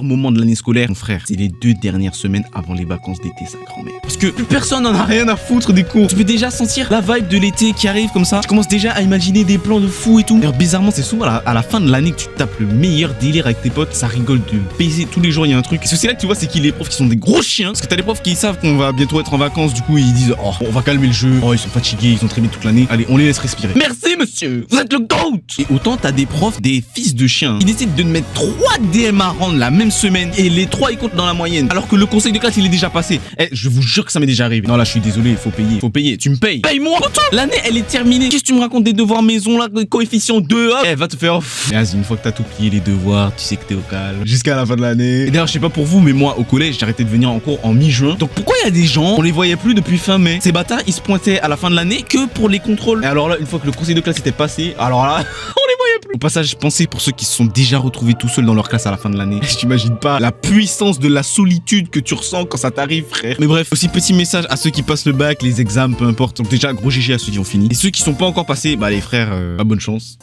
Speaker 1: moment de l'année scolaire, mon frère, c'est les 2 dernières semaines avant les vacances d'été, sa grand-mère. Parce que plus personne n'en a rien à foutre des cours. Tu peux déjà sentir la vibe de l'été qui arrive comme ça. Tu commences déjà à imaginer des plans de fou et tout. D'ailleurs, bizarrement, c'est souvent à la fin de l'année que tu tapes le meilleur délire avec tes potes. Ça rigole de baiser. Tous les jours, il y a un truc. Et c'est là que tu vois, c'est qui les profs qui sont des gros chiens. Parce que t'as des profs qui savent qu'on va bientôt être en vacances. Du coup, ils disent: oh, on va calmer le jeu. Oh, ils sont fatigués. Ils ont traîné toute l'année. Allez, on les laisse respirer. Merci, monsieur. Vous êtes le GOAT. Et autant t'as des profs, des fils de chiens. Ils décident de mettre 3 DM à rendre la même semaine. Et les 3 ils comptent dans la moyenne. Alors que le conseil de classe, il est déjà passé. Eh, je vous jure que ça m'est déjà arrivé. Non, là, je suis désolé. Faut payer. Faut payer. Tu me payes. Paye-moi. L'année, elle est terminée. Qu'est-ce que tu me racontes des devoirs maison, là, coefficient 2, hop. Eh, va te faire off. Vas-y, une fois que t'as tout plié les devoirs, tu sais que t'es au calme. Jusqu'à la fin de l'année. Et d'ailleurs, je sais pas pour vous, mais moi, au collège, j'ai arrêté de venir en cours en mi-juin. Donc, pourquoi il y a des gens, on les voyait plus depuis fin mai? Ces bâtards, ils se pointaient à la fin de l'année que pour les contrôles. Et alors là, une fois que le conseil de classe était passé, alors là, on les voyait plus. Au passage, pensez pour ceux qui se sont déjà retrouvés tout seuls dans leur classe à la fin de l'année. J'imagine pas la puissance de la solitude que tu ressens quand ça t'arrive, frère. Mais bref, aussi petit message à ceux qui passent le bac, les examens, peu importe. Donc déjà, gros GG à ceux qui ont fini. Et ceux qui sont pas encore passés, bah les frères, bonne chance.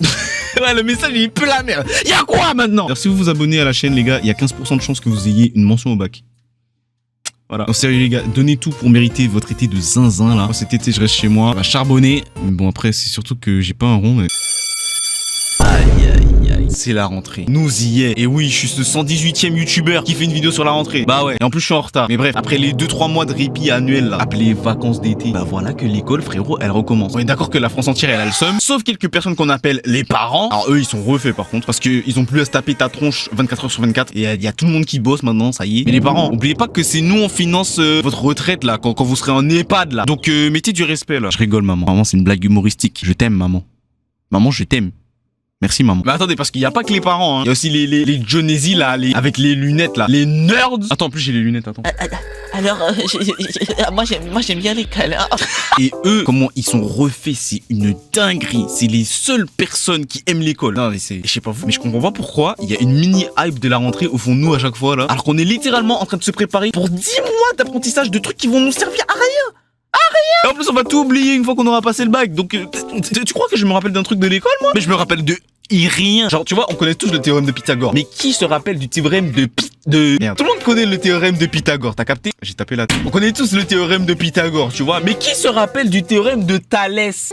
Speaker 1: Ouais, le message il pue la merde. Y'a quoi maintenant? Alors si vous vous abonnez à la chaîne, les gars, il y a 15% de chance que vous ayez une mention au bac. Voilà. Non, sérieux les gars, donnez tout pour mériter votre été de zinzin là. Moi, cet été, je reste chez moi, va charbonner. Mais bon, après, c'est surtout que j'ai pas un rond, mais... C'est la rentrée. Nous y est. Et oui, je suis ce 118e youtubeur qui fait une vidéo sur la rentrée. Bah ouais. Et en plus, je suis en retard. Mais bref, après les 2-3 mois de répit annuel là, appelés vacances d'été, bah voilà que l'école, frérot, elle recommence. On est d'accord que la France entière, elle a le seum. Sauf quelques personnes qu'on appelle les parents. Alors eux, ils sont refaits par contre. Parce qu'ils ont plus à se taper ta tronche 24 heures sur 24. Et il y a tout le monde qui bosse maintenant, ça y est. Mais les parents, oubliez pas que c'est nous, on finance votre retraite là, quand vous serez en EHPAD là. Donc mettez du respect là. Je rigole, maman. Maman, c'est une blague humoristique. Je t'aime, maman. Maman, je t'aime. Merci maman. Mais attendez, parce qu'il n'y a pas que les parents, hein. Il y a aussi les Jonesy là, avec les lunettes là, les nerds. Attends, en plus j'ai les lunettes, attends.
Speaker 3: Alors, moi j'aime bien les câlins.
Speaker 1: Et eux, comment ils sont refaits, c'est une dinguerie. C'est les seules personnes qui aiment l'école. Non mais c'est, je sais pas vous, mais je comprends pas pourquoi il y a une mini hype de la rentrée au fond de nous à chaque fois là. Alors qu'on est littéralement en train de se préparer pour 10 mois d'apprentissage de trucs qui vont nous servir à rien. Et en plus on va tout oublier une fois qu'on aura passé le bac. Donc tu crois que je me rappelle d'un truc de l'école moi? Mais je me rappelle de rien. Genre tu vois, on connaît tous le théorème de Pythagore. Mais qui se rappelle du théorème de merde. Tout le monde connaît le théorème de Pythagore, t'as capté? J'ai tapé là. On connaît tous le théorème de Pythagore, tu vois. Mais qui se rappelle du théorème de Thalès?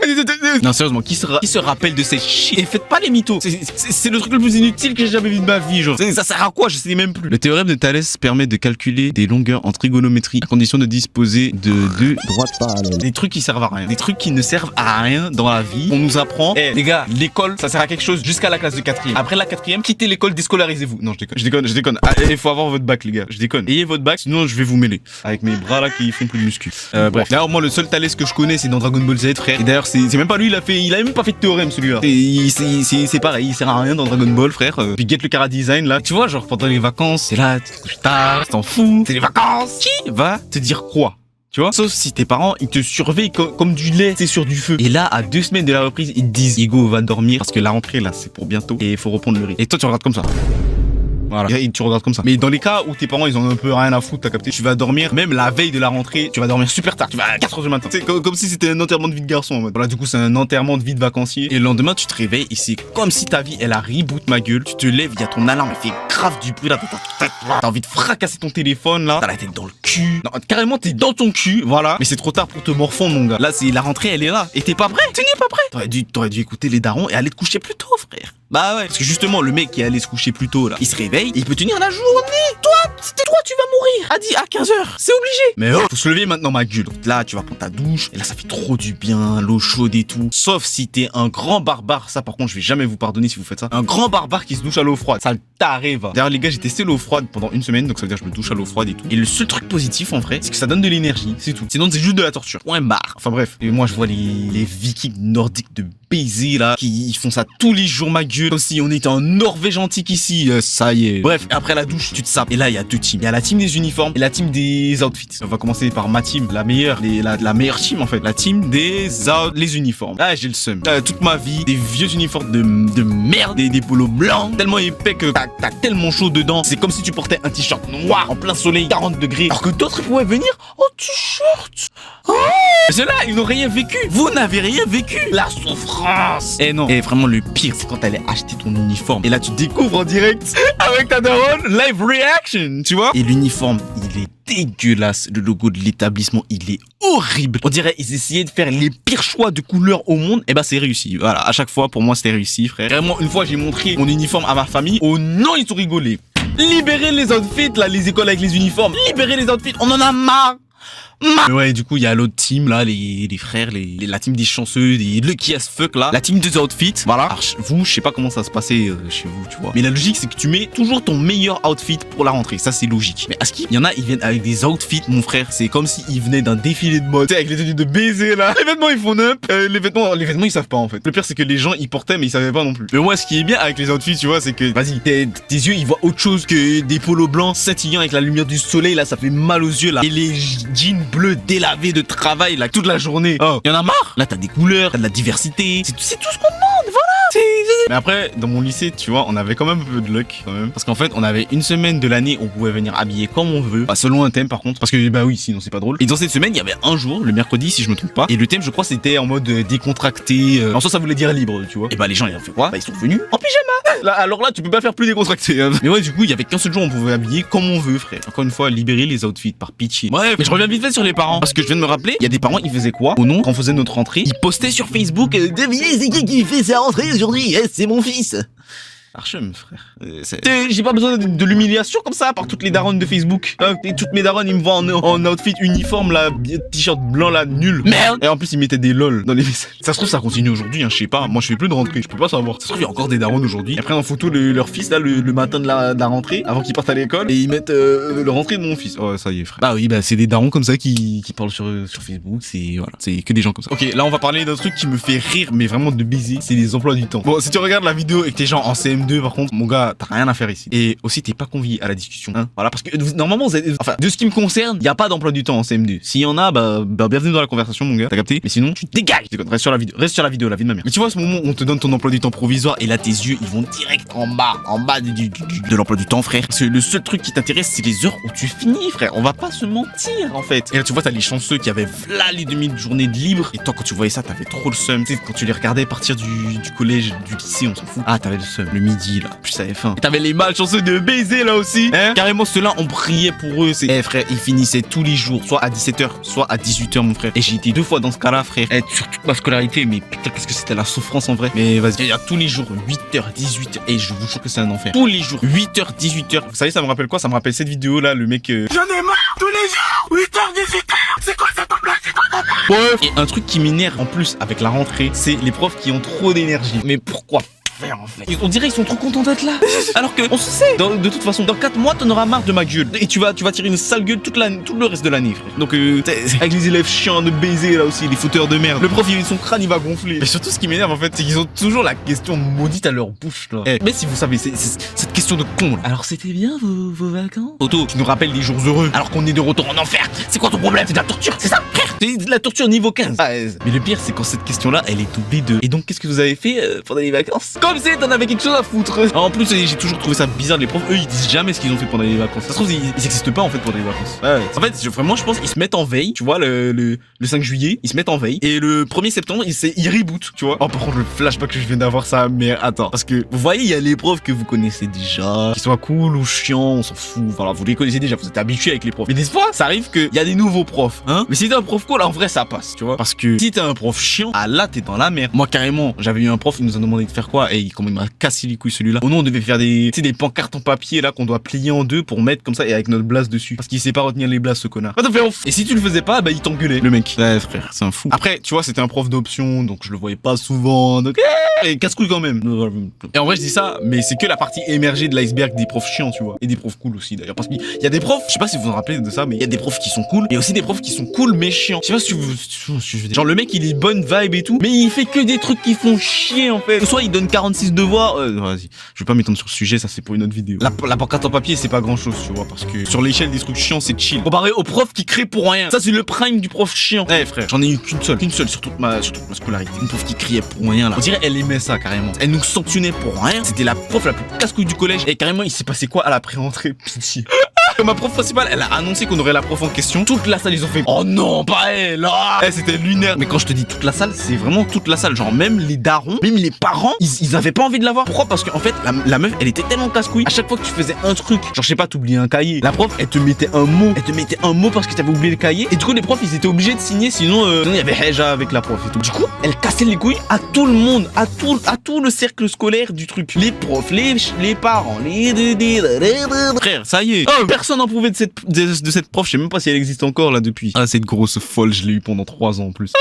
Speaker 1: Non sérieusement, qui se rappelle de cette shit? Et faites pas les mythos. C'est le truc le plus inutile que j'ai jamais vu de ma vie, genre. Ça sert à quoi? Je sais même plus. Le théorème de Thalès permet de calculer des longueurs en trigonométrie à condition de disposer de deux droites parallèles. Des trucs qui servent à rien. Des trucs qui ne servent à rien dans la vie. On nous apprend. Eh les gars, l'école, ça sert à quelque chose jusqu'à la classe de 4e. Après la 4e, quittez l'école, déscolarisez-vous. Non, je déconne. Il faut avoir votre bac, les gars. Je déconne. Ayez votre bac, sinon je vais vous mêler. Avec mes bras là qui font plus de muscu. Bref. D'ailleurs, moi, le seul Thalès que je connais, c'est dans Dragon Ball Z, frère. Et d'ailleurs, c'est même pas lui, il a même pas fait de théorème, celui-là. C'est pareil, il sert à rien dans Dragon Ball, frère. Puis get le Kara Design, là. Tu vois, genre, pendant les vacances, c'est là, tu te couches tard, t'en fous. C'est les vacances. Qui va te dire quoi? tu vois. Sauf si tes parents, ils te surveillent comme du lait, c'est sur du feu. Et là, à 2 semaines de la reprise, ils te disent, Hugo va dormir parce que la rentrée, là, c'est pour bientôt et il faut reprendre le rythme. Et toi, tu regardes comme ça. Voilà, et tu regardes comme ça. Mais dans les cas où tes parents ils ont un peu rien à foutre, t'as capté, tu vas dormir, même la veille de la rentrée, tu vas dormir super tard, tu vas à 4h du matin. C'est comme si c'était un enterrement de vie de garçon en mode. Voilà, du coup, c'est un enterrement de vie de vacancier. Et le lendemain, tu te réveilles et c'est comme si ta vie elle a reboot ma gueule. Tu te lèves, il y a ton alarme, elle fait grave du bruit là. T'as envie de fracasser ton téléphone là. T'as la tête dans le cul. Non, carrément, t'es dans ton cul, voilà. Mais c'est trop tard pour te morfondre, mon gars. Là, c'est la rentrée, elle est là. Et t'es pas prêt. Tu n'es pas prêt. T'aurais dû écouter les darons et aller te coucher plus tôt, frère. Bah ouais, parce que justement, le mec qui est allé se coucher plus tôt là, il se réveille, il peut tenir la journée. Toi, tu vas mourir à 15h. C'est obligé. Mais oh, faut se lever maintenant, ma gueule. Donc là, tu vas prendre ta douche. Et là, ça fait trop du bien, l'eau chaude et tout. Sauf si t'es un grand barbare. Ça, par contre, je vais jamais vous pardonner si vous faites ça. Un grand barbare qui se douche à l'eau froide. Ça t'arrive. D'ailleurs, les gars, j'ai testé l'eau froide pendant 1 semaine. Donc ça veut dire que je me douche à l'eau froide et tout. Et le seul truc positif, en vrai, c'est que ça donne de l'énergie. C'est tout. Sinon, c'est juste de la torture. Point barre. Enfin bref. Et moi, je vois les vikings nordiques de baiser là, qui font ça tous les jours, ma gueule. Comme si on était en Norvège antique ici. Ça y est. Bref, après la douche, tu te sapes. Et là, il y a 2 teams. Il y a la team des uniformes et la team des outfits. On va commencer par ma team, la meilleure, la meilleure team en fait. La team les uniformes. Ah, j'ai le seum. Toute ma vie, des vieux uniformes de merde, des polos blancs, tellement épais que t'as tellement chaud dedans. C'est comme si tu portais un t-shirt noir en plein soleil, 40 degrés. Alors que d'autres pouvaient venir en t-shirt. Oh, ceux-là, ils n'ont rien vécu. Vous n'avez rien vécu. La souffrance. Et non. Et vraiment, le pire, c'est quand t'allais acheter ton uniforme. Et là, tu découvres en direct avec ta daronne live reaction, tu vois. Et l'uniforme, il est dégueulasse. Le logo de l'établissement, il est horrible. On dirait ils essayaient de faire les pires choix de couleurs au monde. Et bah, c'est réussi. Voilà, à chaque fois, pour moi, c'était réussi, frère. Vraiment, une fois, j'ai montré mon uniforme à ma famille. Oh non, ils ont rigolé. Libérez les outfits, là, les écoles avec les uniformes. Libérez les outfits, on en a marre. Mais ouais, du coup, il y a l'autre team, là, les frères, la team des chanceux, des lucky as fuck, là. La team des outfits. Voilà. Alors, vous, je sais pas comment ça se passait chez vous, tu vois. Mais la logique, c'est que tu mets toujours ton meilleur outfit pour la rentrée. Ça, c'est logique. Mais à ce qu'il y en a, ils viennent avec des outfits, mon frère. C'est comme s'ils venaient d'un défilé de mode. Tu sais, avec les tenues de baiser, là. Les vêtements, ils font up. Les vêtements, ils savent pas, en fait. Le pire, c'est que les gens, ils portaient, mais ils savaient pas non plus. Mais moi, ce qui est bien avec les outfits, tu vois, c'est que, vas-y, tes yeux, ils voient autre chose que des polos blancs scintillants avec la lumière du soleil, là. Ça fait mal aux yeux, là. Et les jeans bleus délavés de travail là toute la journée. Oh, y en a marre. Là t'as des couleurs, t'as de la diversité. C'est tout ce qu'on demande, voilà. Mais après, dans mon lycée, tu vois, on avait quand même un peu de luck quand même. Parce qu'en fait, on avait 1 semaine de l'année, on pouvait venir habiller comme on veut. Bah, selon un thème par contre. Parce que bah oui, sinon c'est pas drôle. Et dans cette semaine, il y avait un jour, le mercredi si je me trompe pas. Et le thème, je crois, c'était en mode décontracté. En soi, ça voulait dire libre, tu vois. Et bah les gens, ils ont fait quoi? Bah ils sont venus en pyjama. Là, alors là, tu peux pas faire plus décontracté. Hein. Mais ouais, du coup, il y avait qu'un seul jour, on pouvait habiller comme on veut, frère. Encore une fois, libérer les outfits par pitié. Ouais, mais je reviens vite fait sur les parents. Parce que je viens de me rappeler, il y a des parents, ils faisaient quoi? Au nom, quand on faisait notre rentrée, ils postaient sur Facebook. Devinez, c'est qui fait sa rentrée aujourd'hui? C'est mon fils. Archem, frère. J'ai pas besoin de l'humiliation comme ça par toutes les daronnes de Facebook. Toutes mes daronnes, ils me voient en outfit uniforme, là, t-shirt blanc, là, nul. Merde. Et en plus, ils mettaient des lol dans les messages. Ça se trouve, ça continue aujourd'hui, hein, je sais pas. Moi, je fais plus de rentrée, je peux pas savoir. Ça se trouve, il y a encore des daronnes aujourd'hui. Ils prennent en photo leur fils, là, le matin de la rentrée, avant qu'ils partent à l'école, et ils mettent le rentrée de mon fils. Oh, ça y est, frère. Bah oui, bah c'est des darons comme ça qui parlent sur Facebook. C'est que des gens comme ça. Ok, là, on va parler d'un truc qui me fait rire, mais vraiment de baiser. C'est les emplois du temps. Bon, si tu regardes la vidéo et que t'es genre en CM2, par contre, mon gars, t'as rien à faire ici. Et aussi, t'es pas convié à la discussion. Hein, voilà, parce que normalement, enfin, de ce qui me concerne, y a pas d'emploi du temps en CM2. S'il y en a, bah, bienvenue dans la conversation, mon gars. T'as capté? Mais sinon, tu dégages. Reste sur la vidéo, la vie de ma mère. Mais tu vois, à ce moment où on te donne ton emploi du temps provisoire et là, tes yeux, ils vont direct en bas de l'emploi du temps, frère. Parce que le seul truc qui t'intéresse, c'est les heures où tu finis, frère. On va pas se mentir, en fait. Et là, tu vois, t'as les chanceux qui avaient là les demi-journées de libre. Et toi, quand tu voyais ça, t'avais trop le seum. Tu sais, quand tu les regardais partir du collège, du lycée, on s'en fout. Ah, t'avais le seum. Le midi, là. Plus ça avait faim. Et t'avais les malchanceux de baiser, là aussi. Hein? Carrément, ceux-là, on priait pour eux. Frère, ils finissaient tous les jours, soit à 17h, soit à 18h, mon frère. Et j'ai été 2 fois dans ce cas-là, frère. Sur toute ma scolarité, mais putain, qu'est-ce que c'était la souffrance en vrai. Mais vas-y, il y a tous les jours, 8h, 18h. Et je vous jure que c'est un enfer. Tous les jours, 8h, 18h. Vous savez, ça me rappelle quoi? Ça me rappelle cette vidéo là, le mec. J'en ai marre tous les jours, 8h, 18h. C'est quoi ça ton blague? C'est quoi ta blague? Et un truc qui m'énerve en plus avec la rentrée, c'est les profs qui ont trop d'énergie. Mais pourquoi faire en fait. On dirait qu'ils sont trop contents d'être là. Alors que on se sait. De toute façon, dans 4 mois, t'en auras marre de ma gueule. Et tu vas tirer une sale gueule tout le reste de l'année, frère. Donc avec les élèves chiants de baiser là aussi, les fouteurs de merde. Le prof, son crâne il va gonfler. Mais surtout ce qui m'énerve en fait, c'est qu'ils ont toujours la question maudite à leur bouche là. Mais si vous savez, c'est cette question de con là. Alors c'était bien vos vacances? Otto, tu nous rappelles des jours heureux alors qu'on est de retour en enfer. C'est quoi ton problème? C'est de la torture, c'est ça, frère? C'est de la torture niveau 15. Mais le pire, c'est quand cette question là, elle est doublée de. Et donc qu'est-ce que vous avez fait pendant les vacances? Comme si t'en avais quelque chose à foutre. En plus, j'ai toujours trouvé ça bizarre, les profs, eux ils disent jamais ce qu'ils ont fait pendant les vacances. Ça se trouve, ils existent pas en fait pendant les vacances. En fait, vraiment, je pense qu'ils se mettent en veille. Tu vois, le 5 juillet, ils se mettent en veille. Et le 1er septembre, ils reboot, tu vois. Oh, par contre, le flashback que je viens d'avoir, ça, mais attends. Parce que vous voyez, il y a les profs que vous connaissez déjà, qu'ils soient cool ou chiants, on s'en fout. Voilà, vous les connaissez déjà, vous êtes habitués avec les profs. Mais des fois, ça arrive qu'il y a des nouveaux profs, hein. Mais si t'es un prof cool, en vrai, ça passe, tu vois. Parce que si t'es un prof chiant, ah là, t'es dans la merde. Moi, carrément, j'avais eu un prof, il nous a demandé de faire quoi, et comment il m'a cassé les couilles celui-là. Oh non, on devait faire des pancartes en papier là qu'on doit plier en deux pour mettre comme ça et avec notre blase dessus. Parce qu'il sait pas retenir les blases, ce connard. Et si tu le faisais pas, bah il t'engueulait, le mec. Ouais, frère, c'est un fou. Après, tu vois, c'était un prof d'option, donc je le voyais pas souvent. Donc, et casse-couille quand même. Et en vrai, je dis ça, mais c'est que la partie émergée de l'iceberg des profs chiants, tu vois. Et des profs cool aussi d'ailleurs. Parce qu'il y a des profs, je sais pas si vous vous rappelez de ça, mais il y a des profs qui sont cool. Et aussi des profs qui sont cool mais chiants. Je sais pas si vous. Genre le mec il est bonne vibe et tout, mais il fait que des trucs qui font chier en fait. Soit il donne 46 devoirs. Vas-y, je vais pas m'étendre sur ce sujet, ça c'est pour une autre vidéo. La pancarte en papier c'est pas grand chose, tu vois, parce que sur l'échelle des trucs chiants c'est chill. Comparé au prof qui crée pour rien. Ça c'est le prime du prof chiant. Eh frère, j'en ai eu qu'une seule sur toute ma scolarité. Une prof qui criait pour rien là. On dirait elle aimait ça carrément. Elle nous sanctionnait pour rien. C'était la prof la plus casse-couille du collège. Et carrément il s'est passé quoi à la pré-entrée? Pitié. Ma prof principale, elle a annoncé qu'on aurait la prof en question. Toute la salle, ils ont fait oh non, pas elle. C'était lunaire. Mais quand je te dis toute la salle, c'est vraiment toute la salle. Genre même les darons, même les parents, ils avaient pas envie de la voir. Pourquoi? Parce qu'en fait, la meuf, elle était tellement casse-couille. À chaque fois que tu faisais un truc, genre je sais pas, t'oubliais un cahier. La prof, elle te mettait un mot. Elle te mettait un mot parce que t'avais oublié le cahier. Et du coup, les profs, ils étaient obligés de signer. Sinon, il y avait Heja avec la prof et tout. Du coup, elle cassait les couilles à tout le monde, à tout le cercle scolaire du truc. Les profs, les parents, frère, ça y est. Oh, personne n'en pouvait de cette prof. Je sais même pas si elle existe encore là depuis. Ah, cette grosse folle, je l'ai eu pendant 3 ans en plus.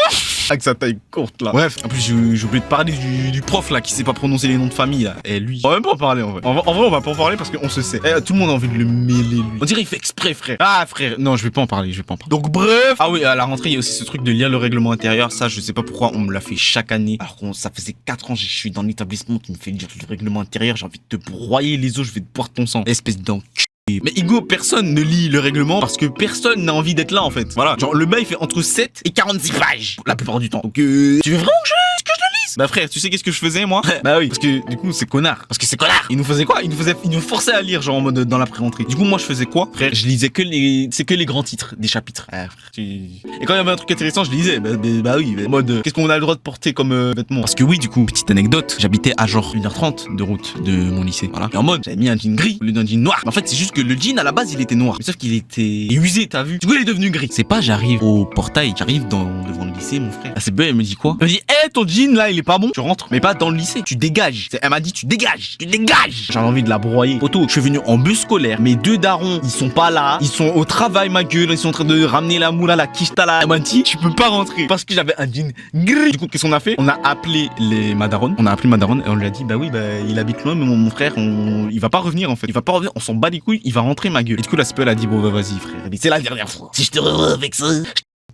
Speaker 1: Avec sa taille courte là. Bref, en plus j'ai oublié de parler du prof là qui sait pas prononcer les noms de famille là. Et lui, on va même pas en parler en vrai. En vrai, on va pas en parler parce qu'on se sait. Tout le monde a envie de le mêler lui. On dirait il fait exprès, frère. Ah frère, non, je vais pas en parler, Donc bref. Ah oui, à la rentrée, il y a aussi ce truc de lire le règlement intérieur. Ça, je sais pas pourquoi on me l'a fait chaque année. Alors que ça faisait 4 ans, je suis dans l'établissement qui me fait lire le règlement intérieur. J'ai envie de te broyer les os, je vais te boire ton sang. Espèce d'enculé. Mais Hugo, personne ne lit le règlement parce que personne n'a envie d'être là en fait. Voilà, genre le bail il fait entre 7 et 46 pages la plupart du temps. Donc tu veux vraiment que je le lise? Bah frère, tu sais qu'est-ce que je faisais moi? Bah oui, parce que du coup c'est connard. Parce que c'est connard. Il nous faisait quoi? Il nous forçait à lire genre en mode dans la pré-entrée. Du coup moi je faisais quoi? Frère, je lisais que les grands titres des chapitres. Ah, frère, Et quand il y avait un truc intéressant, je lisais. Bah oui, en mode qu'est-ce qu'on a le droit de porter comme vêtements? Parce que oui, du coup, petite anecdote, j'habitais à genre 1h30 de route de mon lycée. Voilà. Et en mode, j'avais mis un jean gris au lieu d'un jean noir. Mais en fait, c'est juste que le jean à la base il était noir. Mais sauf qu'il était usé, t'as vu? Du coup il est devenu gris. C'est pas j'arrive au portail, j'arrive devant le lycée, mon frère. La CPE elle me dit quoi? Elle me dit ton jean là il est pas bon. Tu rentres, mais pas dans le lycée. Tu dégages. Elle m'a dit tu dégages. J'avais envie de la broyer. Poto, je suis venu en bus scolaire. Mes 2 darons, ils sont pas là. Ils sont au travail, ma gueule. Ils sont en train de ramener la moula, la quicheta là. Elle m'a dit tu peux pas rentrer parce que j'avais un jean gris. Du coup qu'est-ce qu'on a fait? On a appelé ma daronne. On a appelé ma daronne et on lui a dit bah oui, il habite loin, mais mon frère, il va pas revenir en fait. Il va pas revenir. On s'en bat les couilles. Il va rentrer, ma gueule. Et du coup la CPE elle a dit bon bah vas-y frère. C'est la dernière fois. Si je te revois avec ça.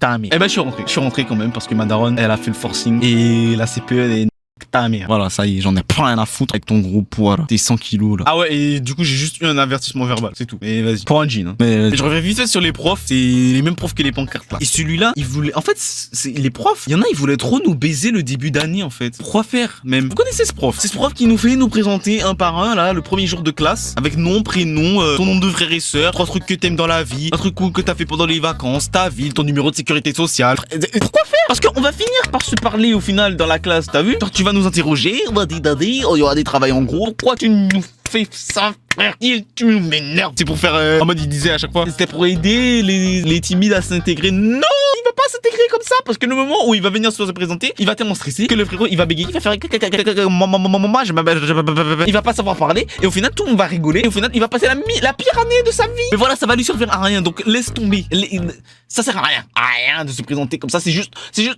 Speaker 1: Eh ben je suis rentré quand même parce que ma daronne elle a fait le forcing et la CPE elle est ta mère. Voilà, ça y est, j'en ai plein rien à foutre avec ton gros poids là. T'es 100 kilos là. Ah ouais, et du coup j'ai juste eu un avertissement verbal, c'est tout. Mais vas-y, pour un jean hein. Mais je reviens vite fait sur les profs, c'est les mêmes profs que les pancartes là. Et celui-là, il voulait, en fait, les profs, il y en a, ils voulaient trop nous baiser le début d'année en fait. Pourquoi faire même? Vous connaissez ce prof? C'est ce prof qui nous fait nous présenter un par un là, le premier jour de classe, avec nom, prénom, ton nombre de frères et sœurs, 3 trucs que t'aimes dans la vie, un truc cool que t'as fait pendant les vacances, ta ville, ton numéro de sécurité sociale. Pourquoi faire? Parce qu'on va finir par se parler au final dans la classe, t'as vu? Genre tu vas nous interroger, il y aura des travails en gros. Pourquoi tu nous fais ça, frère? Tu m'énerves. C'est pour faire en mode il disait à chaque fois c'était pour aider les timides à s'intégrer. Non, il va pas s'intégrer comme ça parce que le moment où il va venir se présenter, il va tellement stresser que le frérot il va bégayer, il va faire il va pas savoir parler et au final tout le monde va rigoler et au final il va passer la pire année de sa vie. Mais voilà, ça va lui servir à rien, donc laisse tomber. Ça sert à rien de se présenter comme ça. C'est juste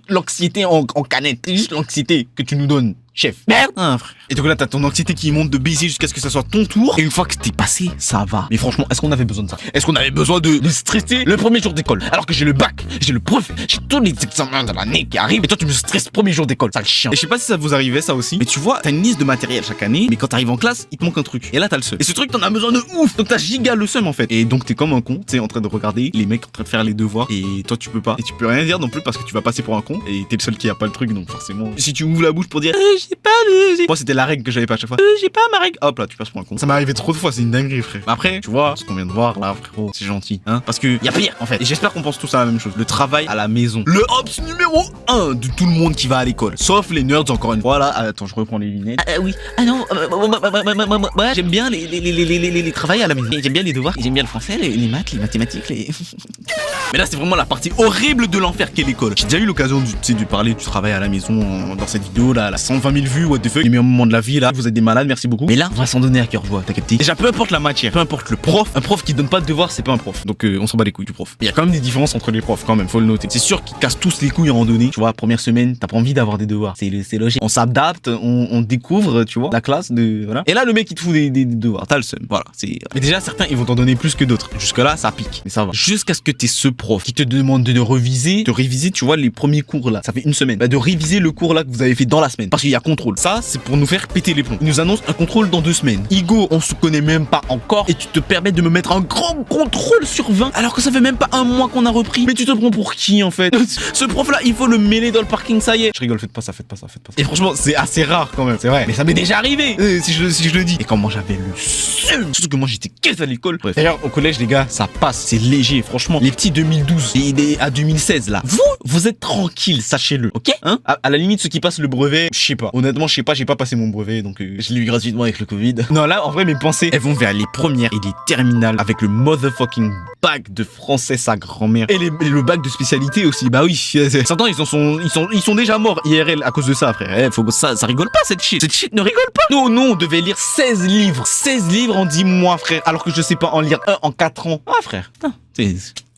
Speaker 1: l'anxiété en canette. C'est juste l'anxiété que tu nous donnes. chef. Merde. Ah, frère. Et donc là, t'as ton anxiété qui monte de baiser jusqu'à ce que ça soit ton tour. Et une fois que t'es passé, ça va. Mais franchement, est-ce qu'on avait besoin de ça? Est-ce qu'on avait besoin de stresser le premier jour d'école? Alors que j'ai le bac, j'ai le prof, j'ai tous les examens de l'année qui arrivent. Et toi, tu me stresses premier jour d'école. Ça le chien. Et je sais pas si ça vous arrivait, ça aussi. Mais tu vois, t'as une liste de matériel chaque année. Mais quand t'arrives en classe, il te manque un truc. Et là, t'as le seum. Et ce truc, t'en as besoin de ouf. Donc t'as giga le seum en fait. Et donc t'es comme un con, tu sais, en train de regarder les mecs en train de faire les devoirs. Et toi, tu peux pas. Et tu peux rien dire non plus parce que tu vas passer pour un con. Et t'es le seul qui a pas le truc. Donc forcément, si tu ouvres la bouche pour dire, j'ai pas le. Moi, c'était la règle que j'avais pas à chaque fois. J'ai pas ma règle. Hop là, tu passes pour un con. Ça m'est arrivé trop de fois, c'est une dinguerie, frère. Après, tu vois, ce qu'on vient de voir là, frérot, c'est gentil, hein. Parce que y a pire en fait. Et j'espère qu'on pense tous à la même chose. Le travail à la maison. Le ops numéro 1 de tout le monde qui va à l'école. Sauf les nerds, encore une fois. Voilà, attends, je reprends les lunettes.
Speaker 3: Oui. Ah non, moi j'aime bien les travails à la maison. J'aime bien les devoirs. J'aime bien le français, les maths, les mathématiques, les...
Speaker 1: Mais là, c'est vraiment la partie horrible de l'enfer qu'est l'école. J'ai déjà eu l'occasion de parler du travail à la maison dans cette vidéo là, la 120 000 vues, what the fuck. Les meilleurs moments de la vie là. Vous êtes des malades, merci beaucoup. Mais là, on va s'en donner à cœur joie, t'as capté? Déjà, peu importe la matière, peu importe le prof, un prof qui donne pas de devoirs, c'est pas un prof. Donc on s'en bat les couilles du prof. Il y a quand même des différences entre les profs, quand même, faut le noter. C'est sûr qu'ils cassent tous les couilles à un moment donné. Tu vois, première semaine, t'as pas envie d'avoir des devoirs. C'est logique. On s'adapte, on découvre, tu vois, la classe de. Voilà. Et là, le mec, il te fout des devoirs. T'as le seum. Voilà. Mais déjà, certains, ils vont t'en donner plus que d'autres. Jusque-là, ça pique. Mais ça va. Jusqu'à ce que t'aies ce prof qui te demande de réviser, tu vois, les premiers cours là. Ça fait une semaine. Bah, de réviser le cours là que vous avez fait dans la semaine. Parce qu'il y a contrôle. Ça, c'est pour nous faire péter les plombs. Ils nous annoncent un contrôle dans 2 semaines. Igo, on se connaît même pas encore. Et tu te permets de me mettre un grand contrôle sur 20. Alors que ça fait même pas un mois qu'on a repris. Mais tu te prends pour qui en fait? Ce prof là, il faut le mêler dans le parking, ça y est. Je rigole, faites pas ça. Et franchement, c'est assez rare quand même, c'est vrai. Mais ça m'est déjà arrivé, si je le dis. Et comment j'avais le seum. Surtout que moi j'étais qu'est-ce à l'école. Bref. D'ailleurs, au collège, les gars, ça passe, c'est léger, franchement. Les petits 2012 et à 2016 là. Vous êtes tranquilles, sachez-le, ok hein? À la limite, ceux qui passent le brevet, je sais pas. Honnêtement, je sais pas, j'ai pas passé mon brevet, donc je l'ai eu gratuitement avec le Covid. Non, là, en vrai, mes pensées, elles vont vers les premières et les terminales avec le motherfucking bac de français, sa grand-mère. Et le bac de spécialité aussi. Bah oui, certains, ils sont déjà morts IRL à cause de ça, frère. Ça rigole pas, cette shit. Cette shit ne rigole pas. Nous, on devait lire 16 livres. 16 livres en 10 mois, frère. Alors que je sais pas en lire un en 4 ans. Ah, frère. Putain,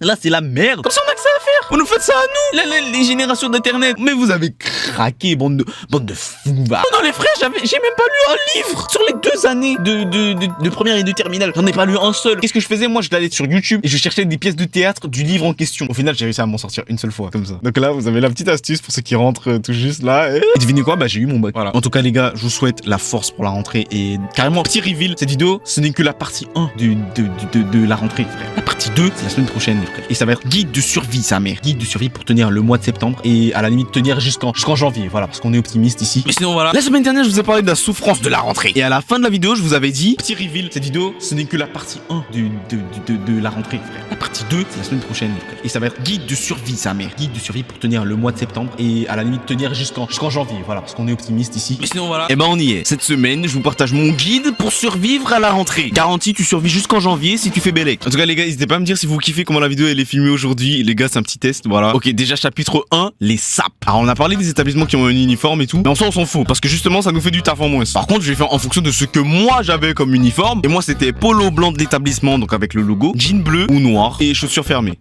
Speaker 1: là, c'est la merde. Comme ça, on a que ça à faire. Vous nous faites ça à nous. Les générations d'internet. Mais vous avez craqué, bande de fous. Bah. Non, les frères, j'ai même pas lu un livre sur les 2 années de première et de terminale. J'en ai pas lu un seul. Qu'est-ce que je faisais? Moi, je allais sur YouTube et je cherchais des pièces de théâtre du livre en question. Au final, j'ai réussi à m'en sortir une seule fois, comme ça. Donc là, vous avez la petite astuce pour ceux qui rentrent tout juste là. Et devinez quoi? Bah, j'ai eu mon bac. Voilà. En tout cas, les gars, je vous souhaite la force pour la rentrée et carrément, petit reveal. Cette vidéo, ce n'est que la partie 1 de la rentrée, frère. La partie 2, c'est la semaine prochaine, les frères. Et ça va être guide de survie, sa mère. Guide de survie pour tenir le mois de septembre et à la limite tenir jusqu'en janvier. Voilà, parce qu'on est optimiste ici. Mais sinon, voilà. La semaine dernière, je vous ai parlé de la souffrance de la rentrée. Et à la fin de la vidéo, je vous avais dit, petit reveal, cette vidéo, ce n'est que la partie 1 de la rentrée, frère. La partie 2, c'est la semaine prochaine, les frères. Et ça va être guide de survie, sa mère. Guide de survie pour tenir le mois de septembre et à la limite tenir jusqu'en janvier. Voilà, parce qu'on est optimiste ici. Mais sinon, voilà. Et ben, on y est. Cette semaine, je vous partage mon guide pour survivre à la rentrée. Garantie, tu survis jusqu'en janvier si tu fais Bellec. En tout cas, les gars, n'hésitez pas à me dire si vous kiffez comment la vidéo elle est filmée aujourd'hui. Les gars, c'est un petit test, voilà. Ok, déjà chapitre 1, les SAP. Alors on a parlé des établissements qui ont un uniforme et tout, mais en soi on s'en fout parce que justement ça nous fait du taf en moins. Par contre, je vais faire en fonction de ce que moi j'avais comme uniforme. Et moi c'était polo blanc de l'établissement, donc avec le logo, jean bleu ou noir et chaussures fermées.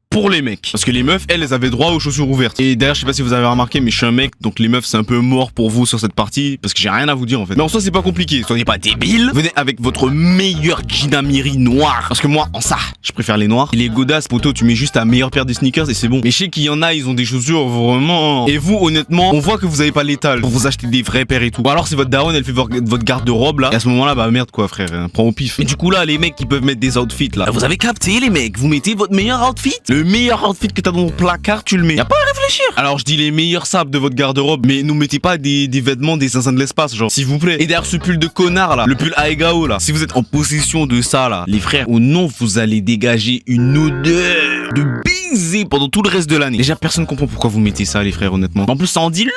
Speaker 1: Pour les mecs. Parce que les meufs, elles avaient droit aux chaussures ouvertes. Et d'ailleurs, je sais pas si vous avez remarqué, mais je suis un mec, donc les meufs, c'est un peu mort pour vous sur cette partie, parce que j'ai rien à vous dire en fait. Mais en soi, c'est pas compliqué. Soyez pas débiles. Venez avec votre meilleur jean Amiri noir. Parce que moi, en ça, je préfère les noirs. Et les godasses, poto, tu mets juste ta meilleure paire de sneakers et c'est bon. Mais je sais qu'il y en a, ils ont des chaussures vraiment. Et vous, honnêtement, on voit que vous avez pas l'étal pour vous acheter des vrais paires et tout. Ou alors, c'est votre daronne, elle fait votre garde-robe là. Et à ce moment-là, bah merde quoi, frère. Prends au pif. Mais du coup, là, les mecs qui peuvent mettre des outfits là. Vous avez capté, les mecs. Vous mettez votre meilleur outfit. Le meilleur outfit que t'as dans ton placard, tu le mets. Y a pas à réfléchir. Alors je dis les meilleurs sables de votre garde-robe, mais nous mettez pas des vêtements des zinzins de l'espace, genre, s'il vous plaît. Et derrière ce pull de connard là, le pull Aegao là, si vous êtes en possession de ça là, les frères, ou non, vous allez dégager une odeur de baiser pendant tout le reste de l'année. Déjà, personne comprend pourquoi vous mettez ça, les frères, honnêtement. En plus, ça en dit long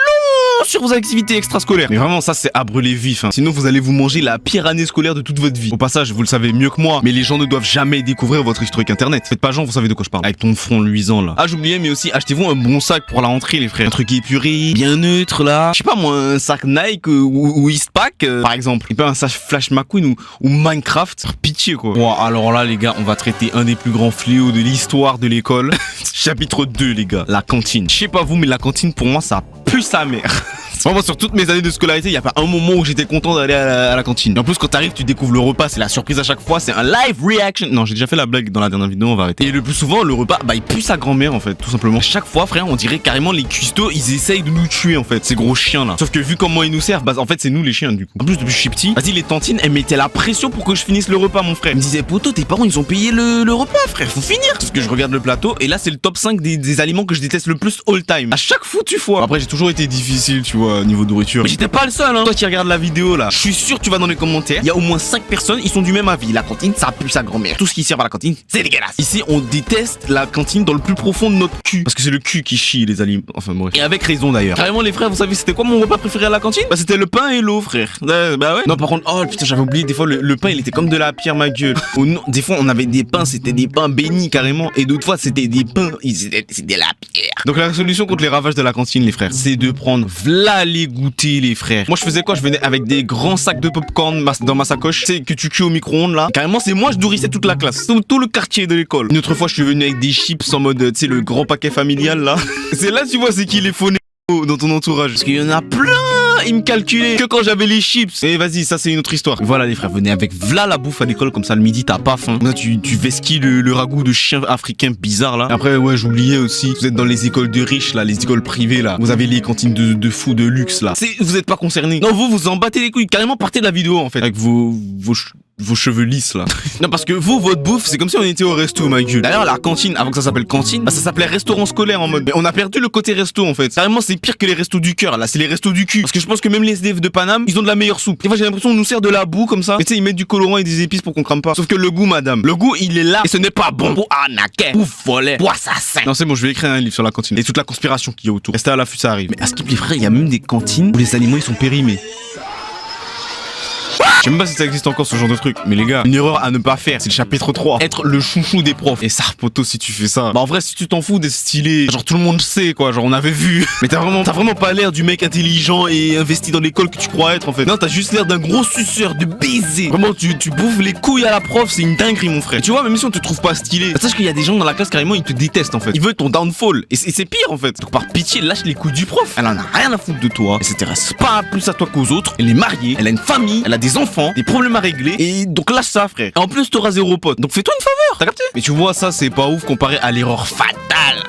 Speaker 1: sur vos activités extrascolaires. Mais vraiment, ça, c'est à brûler vif. Hein. Sinon, vous allez vous manger la pire année scolaire de toute votre vie. Au passage, vous le savez mieux que moi, mais les gens ne doivent jamais découvrir votre historique internet. Faites pas genre, vous savez de quoi je parle. Avec ton front luisant là. Ah, j'oubliais, mais aussi, achetez-vous un bon sac pour la rentrée, les frères. Un truc épuré, bien neutre là. Je sais pas moi, un sac Nike ou Eastpak, par exemple. Et pas un sac Flash McQueen ou Minecraft. Pitié quoi. Bon, alors là, les gars, on va traiter un des plus grands fléaux de l'histoire de l'école. Chapitre 2, les gars. La cantine. Je sais pas vous, mais la cantine, pour moi, ça pue sa mère. Vraiment, sur toutes mes années de scolarité, y a pas un moment où j'étais content d'aller à la cantine. Et en plus, quand t'arrives, tu découvres le repas, c'est la surprise à chaque fois, c'est un live reaction. Non, j'ai déjà fait la blague dans la dernière vidéo, on va arrêter. Et le plus souvent, le repas, bah, il pue sa grand-mère, en fait, tout simplement. Chaque fois, frère, on dirait carrément les cuistots, ils essayent de nous tuer, en fait, ces gros chiens là. Sauf que vu comment ils nous servent, bah, en fait, c'est nous les chiens, du coup. En plus, depuis que je suis petit, vas-y, les tantines, elles mettaient la pression pour que je finisse le repas, mon frère. Ils me disaient, poto, tes parents, ils ont payé le repas, frère, faut finir. Parce que je regarde le plateau, et là, c'est le top 5 des aliments que je déteste le plus all time. À chaque foutue fois. Après, j'ai toujours été difficile, tu vois, niveau nourriture. Mais j'étais pas le seul, hein. Toi qui regardes la vidéo là, je suis sûr tu vas dans les commentaires, il y a au moins 5 personnes, ils sont du même avis. La cantine, ça pue sa grand-mère. Tout ce qui sert à la cantine, c'est dégueulasse. Ici, on déteste la cantine dans le plus profond de notre cul. Parce que c'est le cul qui chie les aliments. Enfin bref. Et avec raison d'ailleurs. Carrément les frères, vous savez c'était quoi mon repas préféré à la cantine? Bah c'était le pain et l'eau, frère. Bah ouais. Non par contre, oh putain, j'avais oublié, des fois le pain il était comme de la pierre, ma gueule. Oh, non, des fois on avait des pains, c'était des pains bénis carrément. Et d'autres fois c'était des pains, c'était la pierre. Donc la solution contre les ravages de la cantine, les frères, c'est de prendre v'là les goûter, les frères. Moi je faisais quoi? Je venais avec des grands sacs de popcorn dans ma sacoche, tu sais, que tu cuis au micro-ondes là. Carrément, c'est moi, je nourrissais toute la classe, tout le quartier de l'école. Une autre fois, je suis venu avec des chips en mode, tu sais, le grand paquet familial là. C'est là, tu vois, c'est qui les faux dans ton entourage. Parce qu'il y en a plein. Ils me calculaient que quand j'avais les chips. Et vas-y, ça c'est une autre histoire. Voilà les frères, venez avec v'là la bouffe à l'école, comme ça le midi t'as pas faim. Là tu vesquilles le ragoût de chien africain bizarre là. Après ouais, j'oubliais aussi, vous êtes dans les écoles de riches là, les écoles privées là. Vous avez les cantines de fous de luxe là. Vous êtes pas concernés. Non, vous en battez les couilles. Carrément partez de la vidéo en fait. Avec vos cheveux lisses là. Non parce que vous, votre bouffe, c'est comme si on était au resto, ma gueule. D'ailleurs la cantine, avant que ça s'appelle cantine, bah ça s'appelait restaurant scolaire en mode. Mais on a perdu le côté resto en fait. Carrément c'est pire que les restos du cœur là, c'est les restos du cul. Parce que je pense que même les SDF de Paname, ils ont de la meilleure soupe. Des fois j'ai l'impression qu'on nous sert de la boue comme ça. Mais tu sais ils mettent du colorant et des épices pour qu'on crame pas. Sauf que le goût, madame, le goût il est là et ce n'est pas bon. Pour arnaquer, pour voler, pour assassin. Non c'est bon, je vais écrire un livre sur la cantine et toute la conspiration qu'il y a autour. Restez à l'affût, ça arrive. Mais à Skip les frères, il y a même des cantines où les aliments ils sont périmés. Je sais même pas si ça existe encore ce genre de truc. Mais les gars, une erreur à ne pas faire, c'est le chapitre 3. Être le chouchou des profs. Et ça, poto, si tu fais ça. Bah en vrai, si tu t'en fous d'être stylé, genre tout le monde sait quoi, genre on avait vu. Mais t'as vraiment pas l'air du mec intelligent et investi dans l'école que tu crois être en fait. Non, t'as juste l'air d'un gros suceur, de baiser. Vraiment, tu bouffes les couilles à la prof, c'est une dinguerie mon frère. Et tu vois, même si on te trouve pas stylé, bah, sache qu'il y a des gens dans la classe carrément, ils te détestent en fait. Ils veulent ton downfall. Et c'est pire en fait. Donc par pitié, lâche les couilles du prof. Elle en a rien à foutre de toi. Elle s'intéresse pas plus à toi qu'aux autres. Elle est mariée, elle a une famille, elle a des enfants, des problèmes à régler. Et donc lâche ça, frère. Et en plus, t'auras 0 pote. Donc fais-toi une faveur. T'as capté? Mais tu vois, ça, c'est pas ouf comparé à l'erreur fatale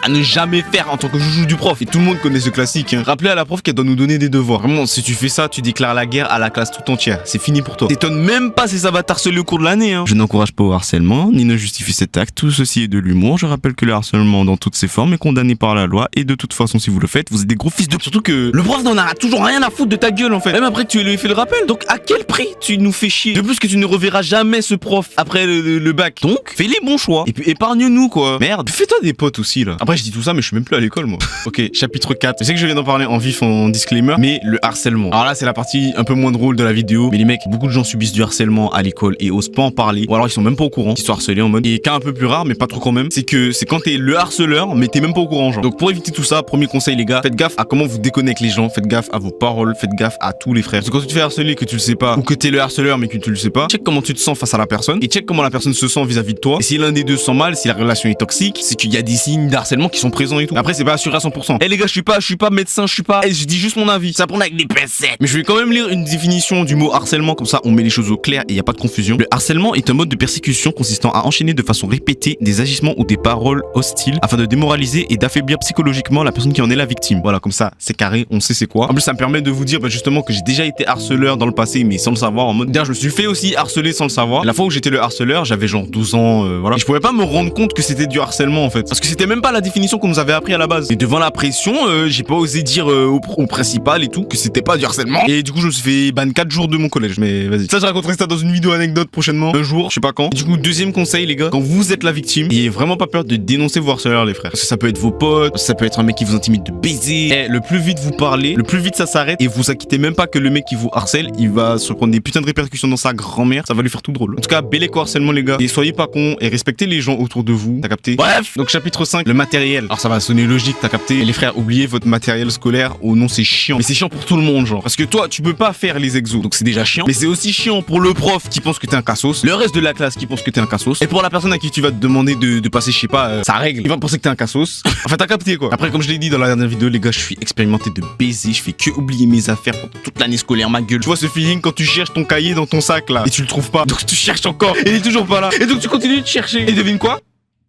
Speaker 1: à ne jamais faire en tant que joujou du prof. Et tout le monde connaît ce classique. Hein. Rappelez à la prof qu'elle doit nous donner des devoirs. Vraiment, si tu fais ça, tu déclares la guerre à la classe tout entière. C'est fini pour toi. T'étonnes même pas si ça va t'harceler au cours de l'année. Hein. Je n'encourage pas au harcèlement, ni ne justifie cet acte. Tout ceci est de l'humour. Je rappelle que le harcèlement dans toutes ses formes est condamné par la loi. Et de toute façon, si vous le faites, vous êtes des gros fils de... Surtout que le prof n'en a toujours rien à foutre de ta gueule en fait. Même après que tu lui aies fait le rappel. Donc à quel prix tu nous fais chier? De plus que tu ne reverras jamais ce prof après le bac. Donc, fais les bons choix. Et puis épargne-nous quoi. Merde. Fais-toi des potes aussi là. Après, je dis tout ça, mais je suis même plus à l'école moi. Ok, chapitre 4. Je sais que je viens d'en parler en vif en disclaimer, mais le harcèlement. Alors là, c'est la partie un peu moins drôle de la vidéo. Mais les mecs, beaucoup de gens subissent du harcèlement à l'école et osent pas en parler. Ou alors ils sont même pas au courant. Ils sont harcelés en mode. Et cas un peu plus rare, mais pas trop quand même, c'est que c'est quand t'es le harceleur, mais t'es même pas au courant, genre. Donc pour éviter tout ça, premier conseil les gars, faites gaffe à comment vous déconnectez les gens. Faites gaffe à vos paroles. Faites gaffe à tous les frères. Parce que quand tu te fais harceler, que tu le sais pas, ou que t'es le harceleur, mais que tu le sais pas, check comment tu te sens face à la personne et check comment la personne se sent vis-à-vis de toi. Et si l'un des deux se sent mal, si la relation est toxique, c'est qu'il y a des signes d'harcèlement qui sont présents et tout. Après, c'est pas assuré à 100%. Les gars, je suis pas médecin, je dis juste mon avis. Ça prend avec des pincettes. Mais je vais quand même lire une définition du mot harcèlement, comme ça on met les choses au clair et y a pas de confusion. Le harcèlement est un mode de persécution consistant à enchaîner de façon répétée des agissements ou des paroles hostiles afin de démoraliser et d'affaiblir psychologiquement la personne qui en est la victime. Voilà, comme ça, c'est carré, on sait c'est quoi. En plus, ça me permet de vous dire justement que j'ai déjà été harceleur dans le passé, mais sans le savoir, en mode d'ailleurs, je me suis fait aussi harceler sans le savoir. La fois où j'étais le harceleur, j'avais genre 12 ans, voilà. Et je pouvais pas me rendre compte que c'était du harcèlement en fait, parce que c'était même pas la définition qu'on nous avait appris à la base. Et devant la pression, j'ai pas osé dire au principal et tout que c'était pas du harcèlement. Et du coup, je me suis fait ban 4 jours de mon collège. Mais vas-y. Ça, je raconterai ça dans une vidéo anecdote prochainement, un jour, je sais pas quand. Et du coup, deuxième conseil les gars, quand vous êtes la victime, ayez vraiment pas peur de dénoncer vos harceleurs les frères. Parce que ça peut être vos potes, ça peut être un mec qui vous intimide de baiser. Et le plus vite vous parlez, le plus vite ça s'arrête et vous inquiétez même pas que le mec qui vous harcèle, il va se prendre des putains de répercussions dans sa grand-mère. Ça va lui faire tout drôle. En tout cas, bel éco-harcèlement les gars. Et soyez pas cons et respectez les gens autour de vous. T'as capté? Bref, donc chapitre 5, le matériel. Alors ça va sonner logique, t'as capté. Et les frères, oubliez votre matériel scolaire. Oh non, c'est chiant. Mais c'est chiant pour tout le monde, genre. Parce que toi, tu peux pas faire les exos. Donc c'est déjà chiant. Mais c'est aussi chiant pour le prof qui pense que t'es un cassos. Le reste de la classe qui pense que t'es un cassos. Et pour la personne à qui tu vas te demander de passer, je sais pas, sa règle. Il va penser que t'es un cassos. Enfin, t'as capté quoi. Après, comme je l'ai dit dans la dernière vidéo, les gars, je suis expérimenté de baiser. Je fais que oublier mes affaires pendant toute l'année scolaire, ma gueule. Tu vois ce feeling quand tu cherches ton cahier dans ton sac là et tu le trouves pas. Donc tu cherches encore. Et il est toujours pas là. Et donc tu continues de chercher. Et devine quoi?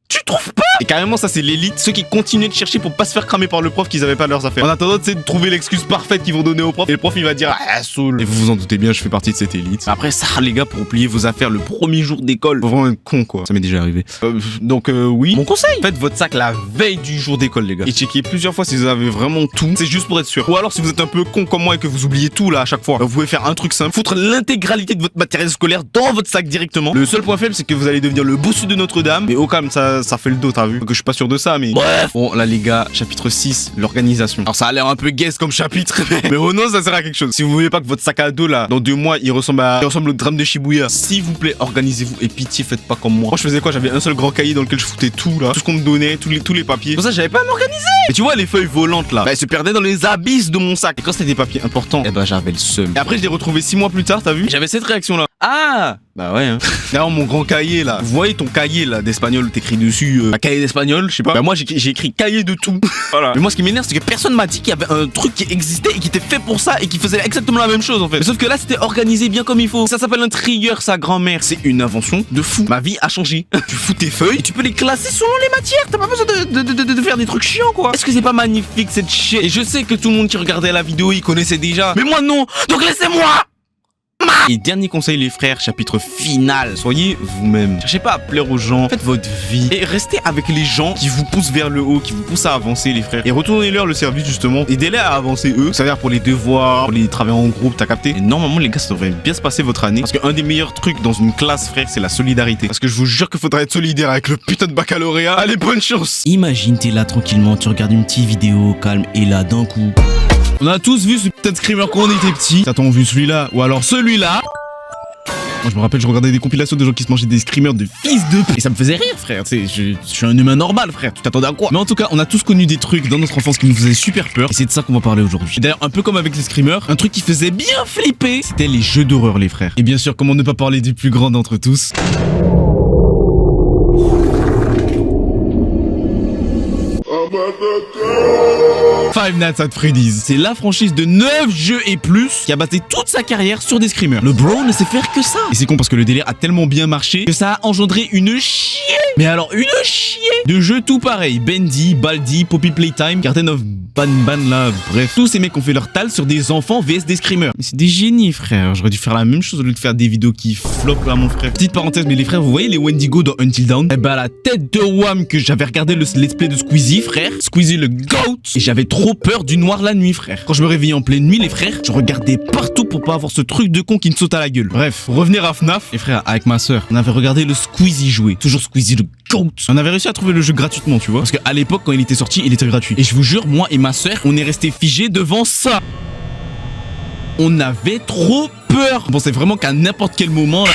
Speaker 1: Tu trouves pas? Et carrément ça c'est l'élite, ceux qui continuent de chercher pour pas se faire cramer par le prof qu'ils avaient pas leurs affaires. En attendant c'est de trouver l'excuse parfaite qu'ils vont donner au prof. Et le prof il va dire ah saoul. Et vous vous en doutez bien, je fais partie de cette élite. Après ça les gars, pour oublier vos affaires le premier jour d'école, faut vraiment être con quoi. Ça m'est déjà arrivé. Donc oui, mon conseil, faites votre sac la veille du jour d'école les gars. Et checkez plusieurs fois si vous avez vraiment tout. C'est juste pour être sûr. Ou alors si vous êtes un peu con comme moi et que vous oubliez tout là à chaque fois, vous pouvez faire un truc simple, foutre l'intégralité de votre matériel scolaire dans votre sac directement. Le seul point faible c'est que vous allez devenir le bossu de Notre-Dame. Mais au calme, ça fait le dos, t'as vu? Que je suis pas sûr de ça, mais bref. Bon, là les gars, chapitre 6, l'organisation. Alors ça a l'air un peu guess comme chapitre, mais oh non, ça sert à quelque chose. Si vous voulez pas que votre sac à dos là, dans 2 mois, il ressemble au drame de Shibuya, s'il vous plaît, organisez-vous et pitié, faites pas comme moi. Moi, je faisais quoi? J'avais un seul grand cahier dans lequel je foutais tout là, tout ce qu'on me donnait, tous les papiers. Pour ça, j'avais pas à m'organiser. Et tu vois, les feuilles volantes là, elles se perdaient dans les abysses de mon sac. Et quand c'était des papiers importants, eh ben j'avais le seum. Et après, je l'ai retrouvé 6 mois plus tard, t'as vu? J'avais cette réaction là. Ah! Bah ouais, hein. D'ailleurs, mon grand cahier là, vous voyez ton cahier là d'espagnol où t'écris dessus, un cahier d'espagnol, je sais pas. Bah moi j'ai écrit cahier de tout. Voilà. Mais moi ce qui m'énerve, c'est que personne m'a dit qu'il y avait un truc qui existait et qui était fait pour ça et qui faisait exactement la même chose en fait. Mais sauf que là c'était organisé bien comme il faut. Ça s'appelle un trigger, sa grand-mère. C'est une invention de fou. Ma vie a changé. Tu fous tes feuilles et tu peux les classer selon les matières. T'as pas besoin de faire des trucs chiants quoi. Est-ce que c'est pas magnifique cette shit? Et je sais que tout le monde qui regardait la vidéo il connaissait déjà. Mais moi non. Donc laissez-moi. Et dernier conseil les frères, chapitre final, soyez vous-même. Cherchez pas à plaire aux gens, faites votre vie et restez avec les gens qui vous poussent vers le haut, qui vous poussent à avancer les frères. Et retournez-leur le service justement, aidez-les à avancer eux, ça veut dire pour les devoirs, pour les travaux en groupe, t'as capté? Et normalement les gars ça devrait bien se passer votre année, parce qu'un des meilleurs trucs dans une classe frère c'est la solidarité. Parce que je vous jure qu'il faudra être solidaire avec le putain de baccalauréat. Allez bonne chance.
Speaker 3: Imagine t'es là tranquillement, tu regardes une petite vidéo calme et là d'un coup...
Speaker 1: On a tous vu ce putain de screamer quand on était petit. T'as-t-on vu celui-là? Ou alors celui-là? Moi je me rappelle, je regardais des compilations de gens qui se mangeaient des screamers de fils de p. Et ça me faisait rire frère, tu sais, je suis un humain normal frère, tu t'attendais à quoi? Mais en tout cas, on a tous connu des trucs dans notre enfance qui nous faisaient super peur. Et c'est de ça qu'on va parler aujourd'hui. D'ailleurs, un peu comme avec les screamers, un truc qui faisait bien flipper, c'était les jeux d'horreur les frères. Et bien sûr, comment ne pas parler du plus grand d'entre tous? Five Nights at Freddy's. C'est la franchise de 9 jeux et plus qui a basé toute sa carrière sur des screamers. Le bro ne sait faire que ça. Et c'est con parce que le délire a tellement bien marché que ça a engendré une chier. Mais alors une chier de jeux tout pareil. Bendy, Baldi, Poppy Playtime, Garden of Banban là, bref. Tous ces mecs ont fait leur tal sur des enfants vs des screamers. Mais c'est des génies frère. J'aurais dû faire la même chose au lieu de faire des vidéos qui flopent là mon frère. Petite parenthèse, mais les frères, vous voyez les Wendigo dans Until Dawn? Eh ben la tête de Wham que j'avais regardé le let's play de Squeezie frère. Squeezie le GOAT. Et j'avais trop peur du noir la nuit frère. Quand je me réveillais en pleine nuit les frères, je regardais partout pour pas avoir ce truc de con qui me saute à la gueule. Bref, pour revenir à FNAF, les frères, avec ma soeur, on avait regardé le Squeezie jouer. Toujours Squeezie le GOAT. On avait réussi à trouver le jeu gratuitement, tu vois. Parce qu'à l'époque, quand il était sorti, il était gratuit. Et je vous jure, moi et ma soeur, on est restés figés devant ça. On avait trop peur. On pensait vraiment qu'à n'importe quel moment... Là...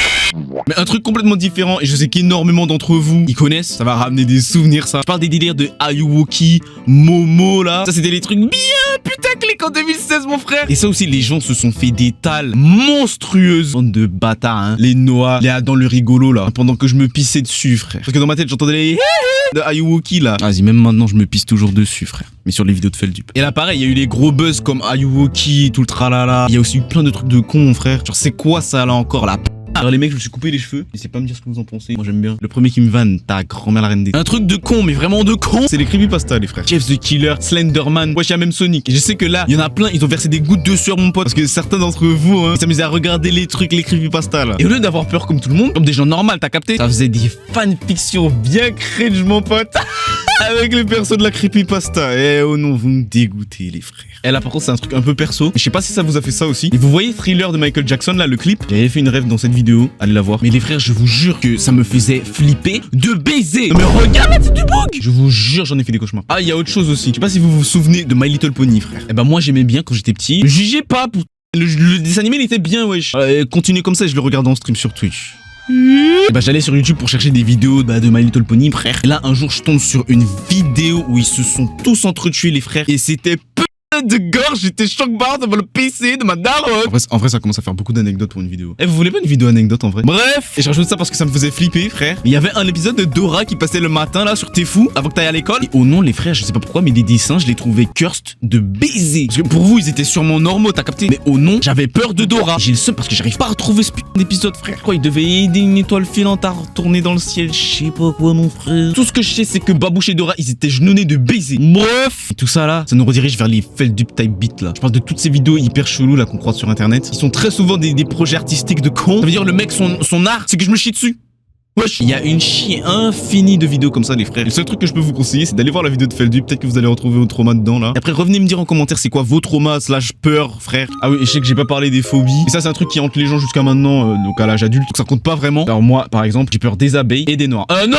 Speaker 1: Mais un truc complètement différent, et je sais qu'énormément d'entre vous y connaissent, ça va ramener des souvenirs ça. Je parle des délires de Ayuwoki, Momo là. Ça c'était des trucs bien putaclic en 2016 mon frère. Et ça aussi les gens se sont fait des tales monstrueuses. Bande de bâtards hein. Les Noah, les Adam le rigolo là. Pendant que je me pissais dessus frère. Parce que dans ma tête j'entendais les de Ayuwoki là. Vas-y même maintenant je me pisse toujours dessus frère. Mais sur les vidéos de Feldup. Et là pareil, il y a eu les gros buzz comme Ayuwoki, tout le tralala. Il y a aussi eu plein de trucs de cons frère. Genre c'est quoi ça là encore là? Alors les mecs, je me suis coupé les cheveux. N'hésitez pas à me dire ce que vous en pensez. Moi j'aime bien. Le premier qui me vanne, ta grand-mère la reine des... Un truc de con, mais vraiment de con. C'est les creepypasta les frères. Jeff the Killer, Slenderman. Wesh, il y a même Sonic. Et je sais que là, il y en a plein, ils ont versé des gouttes d'eau sur mon pote. Parce que certains d'entre vous, hein, ils s'amusaient à regarder les trucs, les creepypasta là. Et au lieu d'avoir peur comme tout le monde, comme des gens normaux, t'as capté? Ça faisait des fanfictions bien cringe mon pote. Avec les persos de la creepypasta. Eh oh non, vous me dégoûtez les frères. Et là par contre c'est un truc un peu perso. Mais je sais pas si ça vous a fait ça aussi. Et vous voyez Thriller de Michael Jackson là, le clip? J'avais fait une rêve dans cette vidéo. Allez la voir. Mais les frères, je vous jure que ça me faisait flipper de baiser. Non mais regarde la tête du bug. Je vous jure, j'en ai fait des cauchemars. Ah, il y a autre chose aussi. Je sais pas si vous vous souvenez de My Little Pony frère. Eh ben moi j'aimais bien quand j'étais petit. Ne jugez pas. Le dessin animé il était bien wesh. Continuez comme ça et je le regarde en stream sur Twitch. Et bah j'allais sur YouTube pour chercher des vidéos de My Little Pony, frère. Et là un jour je tombe sur une vidéo où ils se sont tous entretués les frères. Et c'était de gorge, j'étais choc-barre devant le PC de ma daronne. En vrai, ça commence à faire beaucoup d'anecdotes pour une vidéo. Eh, vous voulez pas une vidéo anecdote en vrai? Bref, et je rajoute ça parce que ça me faisait flipper, frère. Il y avait un épisode de Dora qui passait le matin là sur T'es fou avant que t'ailles à l'école. Et au nom, les frères, je sais pas pourquoi, mais des dessins, je les trouvais cursed de baiser. Parce que pour vous, ils étaient sûrement normaux, t'as capté? Mais au nom, j'avais peur de Dora. J'ai le seum parce que j'arrive pas à retrouver ce putain d'épisode, frère. Quoi, il devait aider une étoile filante à retourner dans le ciel. Je sais pas quoi, mon frère. Tout ce que je sais, c'est que Babouche et Dora, ils étaient genounés de baiser. Bref, et tout ça là, ça nous redirige vers les Feldup type beat là. Je parle de toutes ces vidéos hyper cheloues là qu'on croise sur internet. Ils sont très souvent des projets artistiques de cons. Ça veut dire le mec, son art, c'est que je me chie dessus. Wesh, il y a une chier infinie de vidéos comme ça les frères. Le seul truc que je peux vous conseiller c'est d'aller voir la vidéo de Feldup. Peut-être que vous allez retrouver vos traumas dedans là. Et après revenez me dire en commentaire c'est quoi vos traumas / peur frère. Ah oui, et je sais que j'ai pas parlé des phobies. Et ça c'est un truc qui hante les gens jusqu'à maintenant, donc à l'âge adulte. Donc ça compte pas vraiment. Alors moi par exemple j'ai peur des abeilles et des noirs. Non.